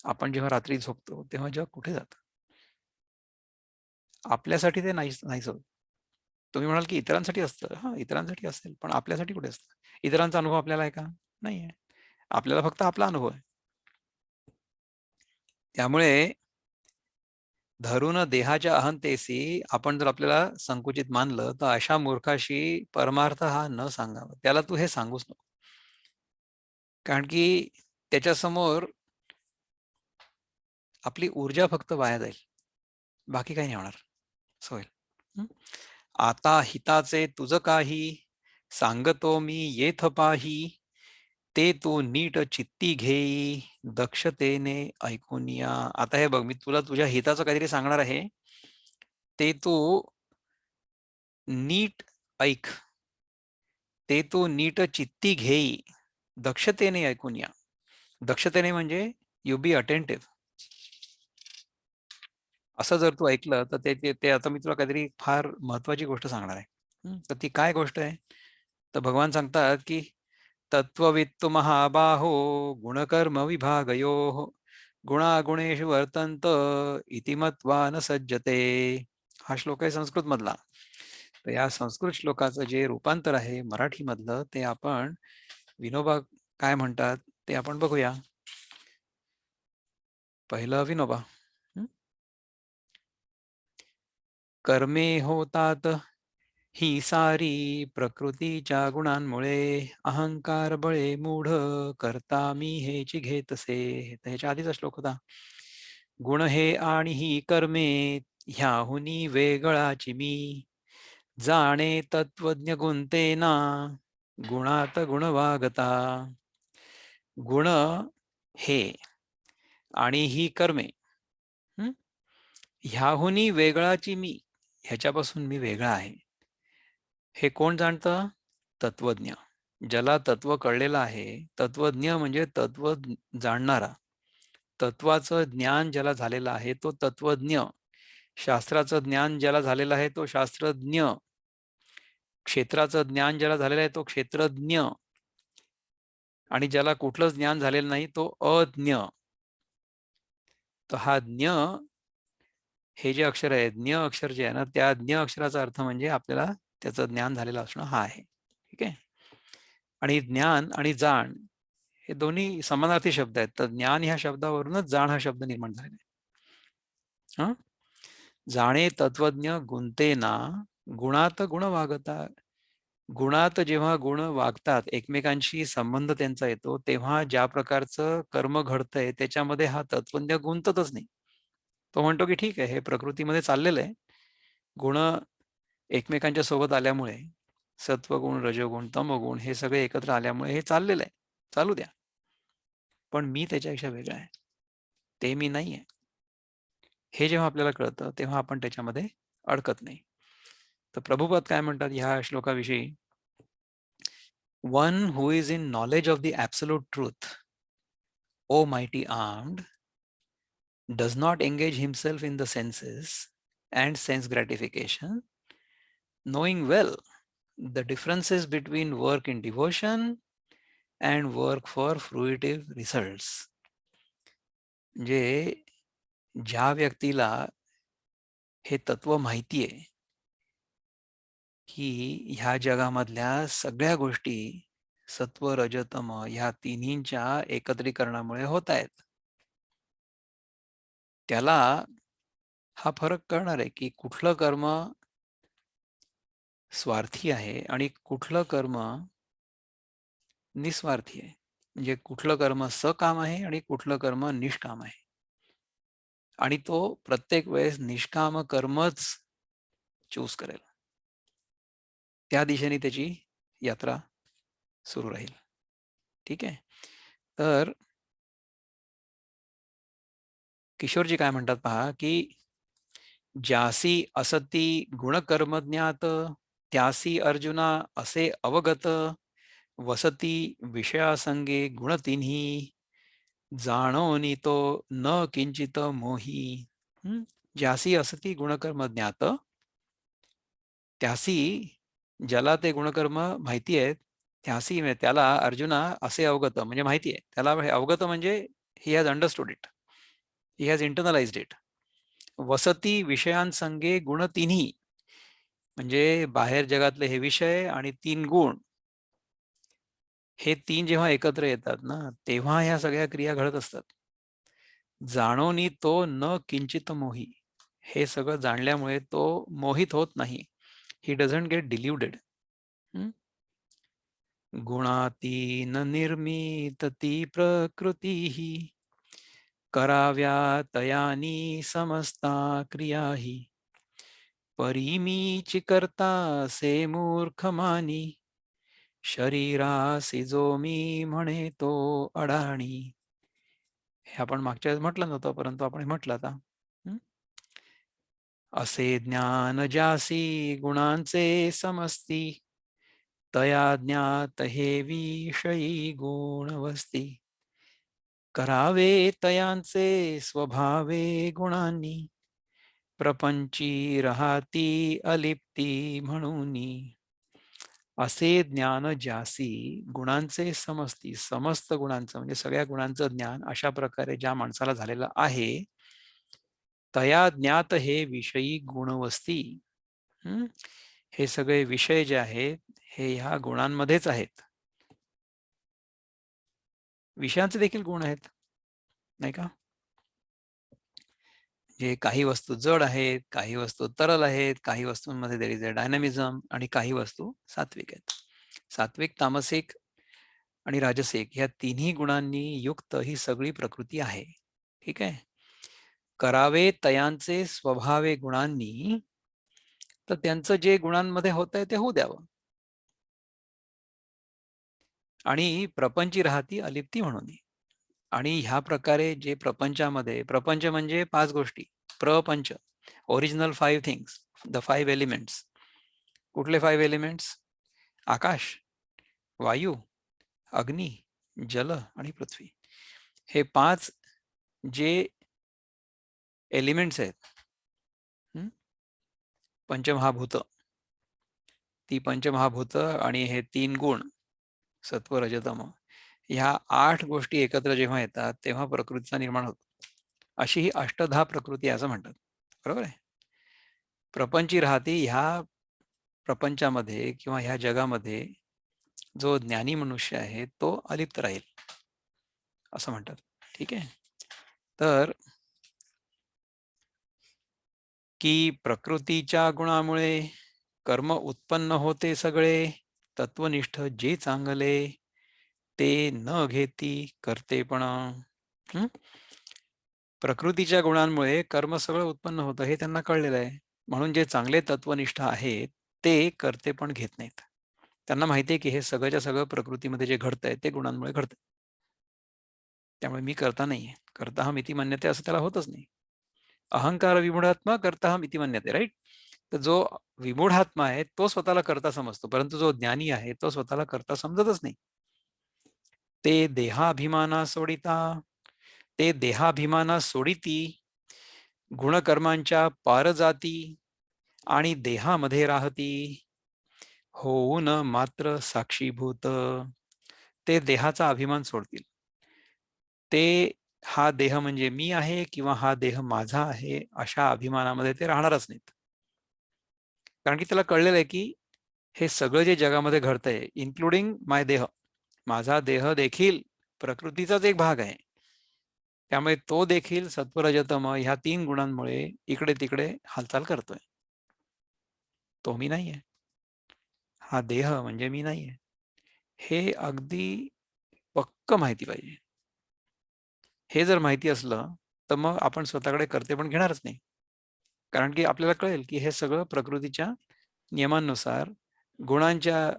आपण जेव्हा रात्री झोपतो तेव्हा जग कुठे जातं? आपल्यासाठी ते नाहीच होत. तुम्ही म्हणाल की इतरांसाठी असतं. हां, इतरांसाठी असेल, पण आपल्यासाठी कुठे असतं? इतरांचा अनुभव आपल्याला आहे का? नाहीये. आपल्याला फक्त आपला अनुभव आहे. त्यामुळे धरून देहाच्या अहंतेसी आपण जर आपल्याला संकुचित मानलं, तर अशा मूर्खाशी परमार्थ हा न सांगावा. त्याला तू हे सांगूच नको. कारण की त्याच्यासमोर आपली ऊर्जा फक्त वाया जाईल. बाकी काही नाही होणार. असं होईल. हं? आता हिताचे तुझ काही सांगतो मी येथ पाही, ते तू नीट चित्ती घेई दक्षतेने ऐकून या. आता हे बघ, मी तुला तुझ्या हिताचं काहीतरी सांगणार आहे, ते तू नीट ऐक, ते तू नीट चित्ती घेई दक्षतेने ऐकून या. दक्षतेने म्हणजे यू बी अटेंटिव्ह. असं जर तू ऐकलं तर ते ते ते आता मी तुला काहीतरी फार महत्वाची गोष्ट सांगणार आहे. तर ती काय गोष्ट आहे? तर भगवान सांगतात की तत्ववित्तु महाबाहो गुणकर्म विभागयोः गुणागुणेषु वर्तन्त इति मत्वा न सज्जते. हा श्लोक आहे संस्कृत मधला. तर या संस्कृत श्लोकाचं जे रूपांतर आहे मराठी मधलं ते आपण विनोबा काय म्हणतात ते आपण बघूया. पहिलं विनोबा. कर्मे होतात ही सारी प्रकृतीच्या गुणांमुळे, अहंकार बळे मूढ करता मी हेची घेतसे. तर ह्याच्या आधीचा श्लोक होता. गुण हे आणि ही कर्मे ह्याहुनी वेगळाची मी, जाणे तत्वज्ञ गुंतेना गुणात गुण वागता. गुण हे आणि ही कर्मे ह्याहुनी वेगळाची मी, ह्याच्यापासून मी वेगळा आहे. हे कोण जाणतं? तत्वज्ञ. ज्याला तत्व कळलेलं आहे. तत्वज्ञ म्हणजे तत्व जाणणारा. तत्वाचं ज्ञान ज्याला झालेलं आहे तो तत्वज्ञ. शास्त्राचं ज्ञान ज्याला झालेलं आहे तो शास्त्रज्ञ. क्षेत्राचं ज्ञान ज्याला झालेलं आहे तो क्षेत्रज्ञ. आणि ज्याला कुठलंच ज्ञान झालेलं नाही तो अज्ञ. तर हा ज्ञ हे जे अक्षर आहे, ज्ञ अक्षर जे आहे ना, त्या ज्ञ अक्षराचा अर्थ म्हणजे आपल्याला त्याचं ज्ञान झालेलं असणं हा आहे. ठीक आहे. आणि ज्ञान आणि जाण हे दोन्ही समानार्थी शब्द आहेत. तर ज्ञान ह्या शब्दावरूनच जाण हा शब्द निर्माण झालेला आहे. जाणे तत्वज्ञ गुंतेना गुणात गुण वागता. गुणात जेव्हा गुण वागतात, एकमेकांशी संबंध त्यांचा येतो, तेव्हा ज्या प्रकारचं कर्म घडतंय त्याच्यामध्ये हा तत्वज्ञ गुंततच नाही. तो म्हणतो की ठीक आहे, हे प्रकृतीमध्ये चाललेलं आहे. गुण एकमेकांच्या सोबत आल्यामुळे सत्वगुण, रजोगुण, तमोगुण हे सगळे एकत्र आल्यामुळे हे चाललेलं आहे. चालू द्या. पण मी त्याच्यापेक्षा वेगळा आहे. ते मी नाही आहे. हे जेव्हा आपल्याला कळतं तेव्हा आपण त्याच्यामध्ये अडकत नाही. तर प्रभुपद काय म्हणतात ह्या श्लोकाविषयी? One who is in knowledge of the absolute truth, O mighty armed, does not engage himself in the senses and sense gratification, knowing well the differences between work in devotion and work for fruitive results. म्हणजे ज्या व्यक्तीला हे तत्व माहिती आहे की ह्या जगामधल्या सगळ्या गोष्टी सत्व रजतम ह्या तिन्हींच्या एकत्रीकरणामुळे होत आहेत, त्याला हा फरक कळणार आहे की कुठलं कर्म स्वार्थी आहे आणि कुठलं कर्म निस्वार्थी आहे. म्हणजे कुठलं कर्म सकाम आहे आणि कुठलं कर्म निष्काम आहे. आणि तो प्रत्येक वेळेस निष्काम कर्मच चूज करेल. त्या दिशेने त्याची यात्रा सुरू राहील. ठीक आहे. तर किशोरजी काय म्हणतात पहा की ज्यासी असती गुणकर्म ज्ञात, त्यासी अर्जुना असे अवगत, वसती विषयासंगे गुण तिन्ही, जाणोनी तो न किंचित मोही. ज्यासी असती गुणकर्म ज्ञात, त्यासी, ज्याला ते गुणकर्म माहिती आहेत, त्यासी म्हणजे त्याला अर्जुना असे अवगत म्हणजे माहिती आहे त्याला. हे अवगत म्हणजे he has understood it, he has internalised it. वसती विषयांसंगे गुण तिन्ही, म्हणजे बाहेर जगातले हे विषय आणि 3 गुण, हे 3 जेव्हा एकत्र येतात ना, तेव्हा ह्या सगळ्या क्रिया घडत असतात. जाणोनी तो न किंचित मोही, हे सगळं जाणल्यामुळे तो मोहित होत नाही. He doesn't gate डिल्युडेड. गुणातीन निर्मित ती प्रकृती ही, कराव्या तयानी समस्ता क्रियाही, परीमीची करता से मूर्ख मानी, शरीरासी जो मी म्हणे तो अडाणी. हे आपण मागच्या वेळेस म्हटलं नव्हतं, परंतु आपण हे म्हटलं आता. असे ज्ञान ज्यासी गुणांचे समस्ती, तया ज्ञात हे विषयी गुण वस्ती, करावे तयांचे स्वभावे गुणांनी, प्रपंची राहती अलिप्ती म्हणूनी. असे ज्ञान ज्यासी गुणांचे समस्ती, समस्त गुणांचं म्हणजे सगळ्या गुणांचं ज्ञान अशा प्रकारे ज्या माणसाला झालेलं आहे, तया ज्ञात हे विषयी गुणवस्ती. हे सगळे विषय जे आहेत हे ह्या गुणांमध्येच आहेत. विषयांचे देखील गुण आहेत, नाही का? जे काही वस्तू जड आहेत, काही वस्तू तरल आहेत, काही वस्तूंमध्ये देर इज अ डायनामिझम, आणि काही वस्तू सात्विक आहेत. सात्विक, तामसिक आणि राजसिक ह्या तिन्ही गुणांनी युक्त ही सगळी प्रकृती आहे. ठीक आहे. करावे तयांचे स्वभावे गुणांनी, तर त्यांचं जे गुणांमध्ये होत आहे ते होऊ द्यावं, आणि प्रपंची राहती अलिप्ती म्हणून. आणि ह्या प्रकारे जे प्रपंचामध्ये, प्रपंच म्हणजे 5 गोष्टी, प्रपंच, ओरिजिनल 5 थिंग्स, द 5 एलिमेंट्स. कुठले 5 एलिमेंट्स? आकाश, वायू, अग्नी, जल आणि पृथ्वी. हे 5 जे एलिमेंट्स आहेत, पंचमहाभूत, ती पंचमहाभूत आणि हे 3 गुण, सत्व रजतम, ह्या 8 गोष्टी एकत्र जेव्हा येतात तेव्हा प्रकृतीचा निर्माण होतो. अशी ही अष्टधा प्रकृती असं म्हणतात. बरोबर आहे. प्रपंची राहती, ह्या प्रपंचामध्ये किंवा ह्या जगामध्ये जो ज्ञानी मनुष्य आहे तो अलिप्त राहील असं म्हणतात. ठीक आहे. तर की प्रकृतीच्या गुणामुळे कर्म उत्पन्न होते सगळे, तत्वनिष्ठ जे चांगले ते न घेती करतेपण. प्रकृतीच्या गुणांमुळे कर्म सगळं उत्पन्न होतं हे त्यांना कळलेलं आहे, म्हणून जे चांगले तत्वनिष्ठ आहेत ते करतेपण घेत नाहीत. त्यांना माहिती आहे की हे सगळंच्या सगळं प्रकृतीमध्ये जे घडतंय ते गुणांमुळे घडतंय, त्यामुळे मी करता नाहीये. करता हा मिती मान्यते असं त्याला होतच नाही. अहंकार विमूढात्मा करता हा मिती मान्यते, राईट. तर जो विमूढात्मा आहे तो स्वतःला करता समजतो, परंतु जो ज्ञानी आहे तो स्वतःला करता समजतच नाही. ते देहाभिमाना सोडिता, ते देहाभिमाना सोडिती, गुणकर्मांच्या पारजाती आणि देहामध्ये राहती, होऊन मात्र साक्षीभूत. ते देहाचा अभिमान सोडतील. ते हा देह म्हणजे मी आहे किंवा हा देह माझा आहे अशा अभिमानामध्ये ते राहणारच नाहीत. कारण की त्याला कळलेलं आहे की हे सगळं जे जगामध्ये घडतंय, इन्क्लुडिंग माय देह, माझा देह देखील प्रकृतीचाच एक भाग आहे. त्यामुळे तो देखील सत्वरजतम ह्या 3 गुणांमुळे इकडे तिकडे हालचाल करतोय. तो मी नाहीये. हा देह म्हणजे मी नाहीये. हे अगदी पक्क माहिती पाहिजे. हे जर माहिती असलं तर मग आपण स्वतःकडे करते पण घेणारच नाही. कारण की आपल्याला कळेल की हे सगळं प्रकृतीच्या नियमांनुसार गुणांच्या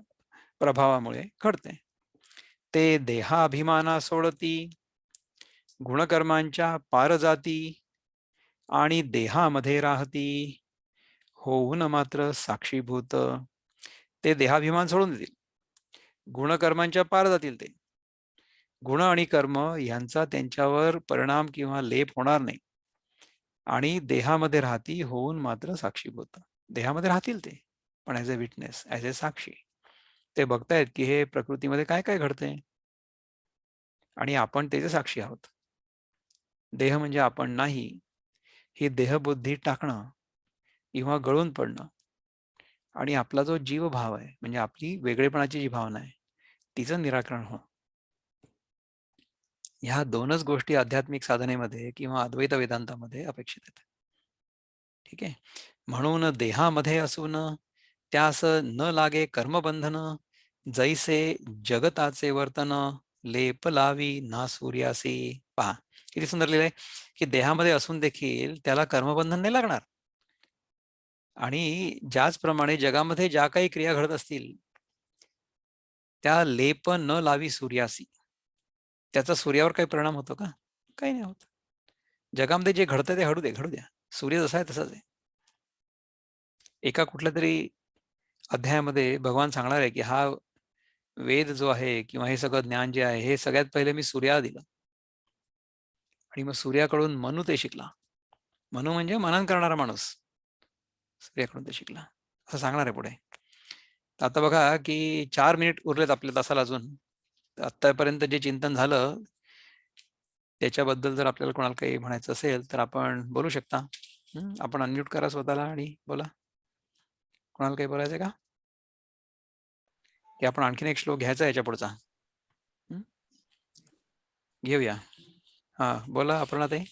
प्रभावामुळे घडते. ते देहाभिमाना सोडती, गुणकर्मांच्या पारजाती आणि देहामध्ये राहती, होऊन मात्र साक्षीभूत. ते देहाभिमान सोडून देतील, गुणकर्मांच्या पार जातील ते, गुण आणि कर्म यांचा त्यांच्यावर परिणाम किंवा लेप होणार नाही आणि देहामध्ये राहती होऊन मात्र साक्षीभूत. देहामध्ये राहतील ते, पण as a witness, as a साक्षी ते बघतायत की हे प्रकृतीमध्ये काय काय घडतंय आणि आपण त्याचे साक्षी आहोत. देह म्हणजे आपण नाही, ही देहबुद्धी टाकणं किंवा गळून पडणं आणि आपला जो जीवभाव आहे, म्हणजे आपली वेगळेपणाची जी भावना आहे, तिचं निराकरण होणं. ह्या दोनच गोष्टी आध्यात्मिक साधनेमध्ये किंवा अद्वैत वेदांतामध्ये अपेक्षित आहेत. ठीक आहे. म्हणून देहामध्ये असून त्यास न लागे कर्मबंधन, जैसे जगताचे वर्तन, लेप लावी ना सूर्यासी. पहा किती सुंदर लिहिलंय की देहामध्ये असून देखील त्याला कर्मबंधन नाही लागणार. आणि ज्याचप्रमाणे जगामध्ये ज्या काही क्रिया घडत असतील त्या लेप न लावी सूर्यासी, त्याचा सूर्यावर काही परिणाम होतो का? काही नाही होत. जगामध्ये जे घडतं ते घडू द्या. सूर्य जसा आहे तसाच आहे. एका कुठल्या तरी अध्यायामध्ये भगवान सांगणार आहे की हा वेद जो आहे किंवा हे सगळं ज्ञान जे आहे हे सगळ्यात पहिले मी सूर्याला दिलं आणि मग सूर्याकडून मनू ते शिकला. मनू म्हणजे मनन करणारा माणूस, सूर्याकडून ते शिकला असं सांगणार आहे पुढे. तर आता बघा की 4 मिनिट उरलेत आपल्या तासाला अजून. आतापर्यंत जे चिंतन झालं त्याच्याबद्दल जर आपल्याला कोणाला काही म्हणायचं असेल तर आपण बोलू शकता. आपण अनम्यूट करा स्वतःला आणि बोला. कोणाला काही बोलायचंय का? की आपण आणखीन एक श्लोक घ्यायचा याच्या पुढचा? घेऊया. हा बोला अपर्णाताई.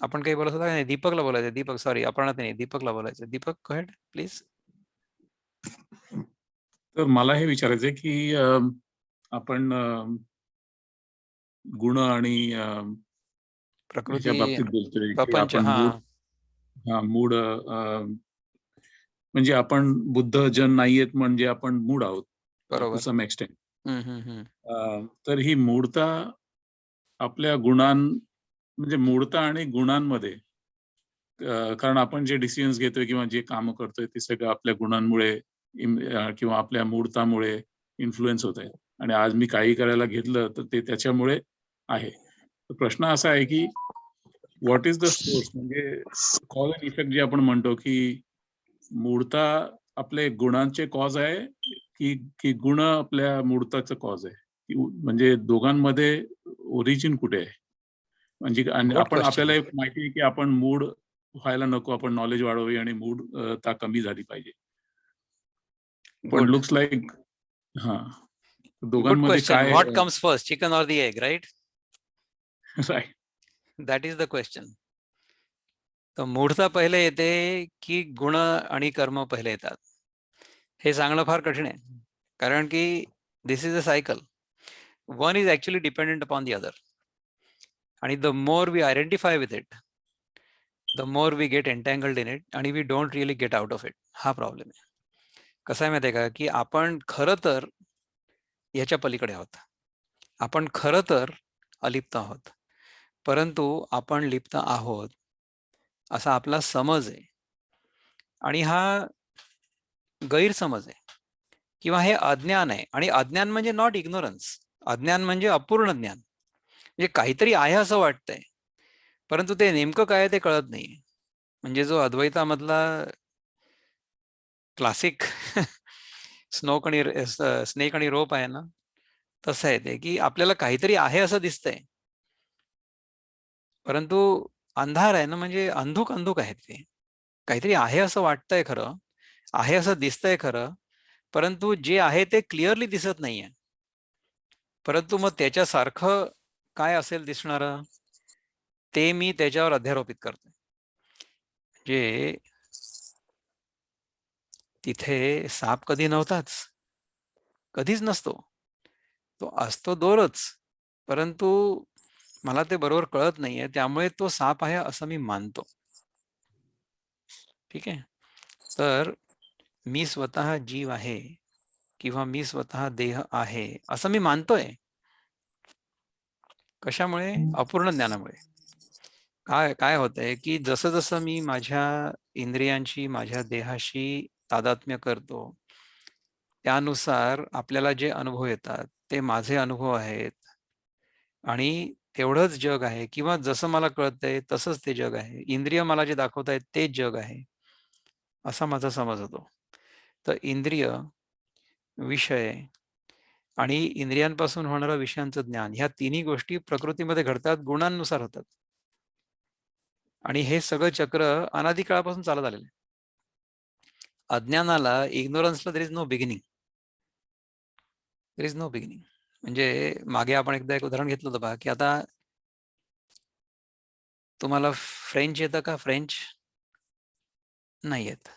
आपण काही बोलत होता का नाही? दीपकला बोलायचं. दीपक, सॉरी अपर्णाताई नाही, दीपकला बोलायचं. Deepak go ahead please. तर मला हे विचारायचंय की आपण गुण आणि ह्याच्या प्रकृती बाबतीत बोलतोय की प्रपंच. आपण मूड म्हणजे आपण बुद्ध जन नाहीयेत म्हणजे आपण मूड आहोत टू बरोबर. Some extent. हम्म. तर ही मूढता आपल्या म्हणजे मूढता आणि गुणांमध्ये, कारण आपण जे डिसिजन्स घेतोय किंवा जे काम करतोय ते सगळं आपल्या गुणांमुळे किंवा आपल्या मूढतामुळे इन्फ्लुएन्स होत आहे. आणि आज मी काही करायला घेतलं तर ते त्याच्यामुळे आहे. तर प्रश्न असा आहे की व्हॉट इज द सोर्स, म्हणजे कॉज अँड इफेक्ट जे आपण म्हणतो की मूढता आपले गुणांचे कॉज आहे की गुण आपल्या मूढताचं कॉज आहे, म्हणजे दोघांमध्ये ओरिजिन कुठे आहे? म्हणजे आपण आपल्याला माहिती आहे की आपण मूड व्हायला नको, आपण नॉलेज वाढवावी आणि मूढता कमी झाली पाहिजे. पण लुक्स लाईक दोघांमध्ये काय? What comes first, chicken or the egg, right? Right, that is the question. तर मूढता पहिले येते की गुण आणि कर्म पहिले येतात? हे सांगणं फार कठीण आहे, कारण की this is a cycle. One is actually dependent upon the other, आणि the more we identify with it the more we get entangled in it आणि we don't really get out of it. हा problem आहे. कसं आहे माहिती आहे का की आपण खरं तर याच्या पलीकडे आहोत. आपण खरं तर अलिप्त आहोत, परंतु आपण लिप्त आहोत असा आपला समज आहे. आणि हा गैरसमज आहे किंवा हे अज्ञान आहे. आणि अज्ञान म्हणजे नॉट इग्नोरन्स. अज्ञान म्हणजे अपूर्ण ज्ञान. म्हणजे काहीतरी आहे असं वाटतंय, परंतु ते नेमकं काय ते कळत नाही. म्हणजे जो अद्वैतामधला क्लासिक स्नेक आणि रोप आहे ना, तसं आहे ते की आपल्याला काहीतरी आहे असं दिसतंय, परंतु अंधार आहे ना, म्हणजे अंधुक आहे. ते काहीतरी आहे असं वाटतंय खरं, आहे असं दिसतंय खरं, परंतु जे आहे ते क्लिअरली दिसत नाहीये. परंतु मग त्याच्यासारखं काय असेल दिसणारं ते मी त्याच्यावर अध्यारोपित करतो. म्हणजे तिथे साप कधी नव्हताच, कधीच नसतो. तो असतो दोरच, परंतु मला ते बरोबर कळत नाहीये, त्यामुळे तो साप आहे असं मी मानतो. ठीक आहे. तर मी स्वतः जीव आहे किंवा मी स्वतः देह आहे असं मी मानतोय. कशामुळे? अपूर्ण ज्ञानामुळे. काय काय होतंय की जसं जसं मी माझ्या इंद्रियांशी, माझ्या देहाशी तादात्म्य करतो, त्यानुसार आपल्याला जे अनुभव येतात ते माझे अनुभव आहेत आणि तेवढंच जग आहे किंवा जसं मला कळतंय तसंच ते जग आहे. इंद्रिय मला जे दाखवतायत तेच जग आहे, असा माझा समज होतो. तर इंद्रिय, विषय आणि इंद्रियांपासून होणारं विषयांचं ज्ञान, ह्या तिन्ही गोष्टी प्रकृतीमध्ये घडतात, गुणांनुसार होतात. आणि हे सगळं चक्र अनादी काळापासून चालत आलेलं आहे. अज्ञानाला, इग्नोरन्सला there is no beginning. There is no beginning. म्हणजे मागे आपण एकदा एक उदाहरण घेतलं होतं पहा, की आता तुम्हाला फ्रेंच येतं का? फ्रेंच नाही येत.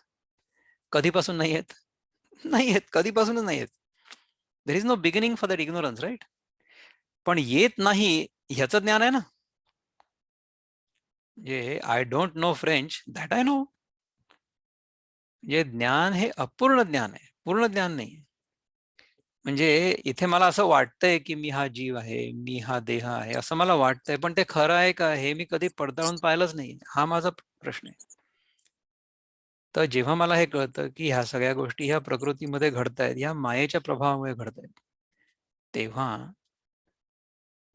कधीपासून नाही येत? नाही येत, कधीपासूनच नाही येत. There is no beginning for that ignorance, right? पण येत नाही ह्याचं ज्ञान आहे ना. म्हणजे I don't know French, that I know. म्हणजे ज्ञान हे अपूर्ण ज्ञान आहे, पूर्ण ज्ञान नाही. म्हणजे इथे मला असं वाटतंय की मी हा जीव आहे, मी हा देह आहे, असं मला वाटतंय, पण ते खरं आहे का हे मी कधी पडताळून पाहिलंच नाही. हा माझा प्रश्न आहे. तर जेव्हा मला हे कळतं की ह्या सगळ्या गोष्टी ह्या प्रकृतीमध्ये घडतायत, ह्या मायेच्या प्रभावामुळे घडतायत, तेव्हा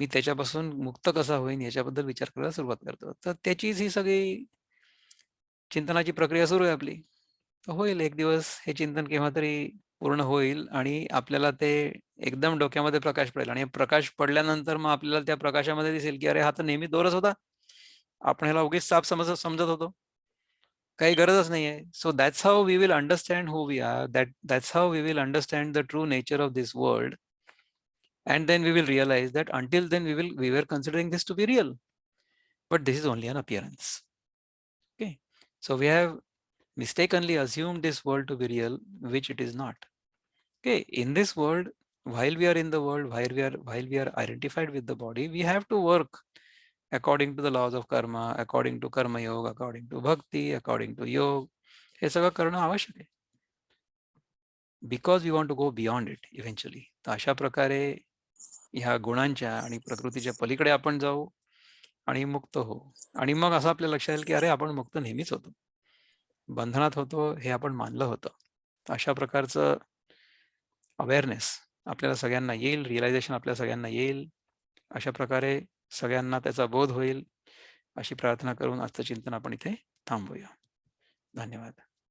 मी त्याच्यापासून मुक्त कसा होईन याच्याबद्दल विचार करायला सुरुवात करतो. तर त्याचीच ही सगळी चिंतनाची प्रक्रिया सुरू आहे आपली. तर होईल एक दिवस हे चिंतन केव्हा तरी पूर्ण होईल आणि आपल्याला ते एकदम डोक्यामध्ये प्रकाश पडेल आणि प्रकाश पडल्यानंतर मग आपल्याला त्या प्रकाशामध्ये दिसेल की अरे हा तर नेहमी दोरच होता. आपण ह्याला उगीच साप समजत होतो. काही गरजच नाहीये. So that's how we will understand who we are. That's how we will understand the true nature of this world. And then we will realize that until then we were considering this to be real, but this is only an appearance. Okay, so we have mistakenly assumed this world to be real, which it is not. Okay, in this world, while we are in the world, while we are identified with the body, we have to work according to the laws of karma, according to karma yoga, according to bhakti, according to yoga. हे सगळं करणं आवश्यक आहे. Because we want to go beyond it eventually. तर अशा प्रकारे ह्या गुणांच्या आणि प्रकृतीच्या पलीकडे आपण जाऊ आणि मुक्त होऊ. आणि मग असं आपल्या लक्षात येईल की अरे आपण मुक्त नेहमीच होतो, बंधनात होतो हे आपण मानलं होतं. अशा प्रकारचं अवेअरनेस आपल्याला सगळ्यांना येईल, रिअलायझेशन आपल्या सगळ्यांना येईल. अशा प्रकारे सगळ्यांना त्याचा बोध होईल, अशी प्रार्थना करून आजचं चिंतन आपण इथे थांबवूया. धन्यवाद.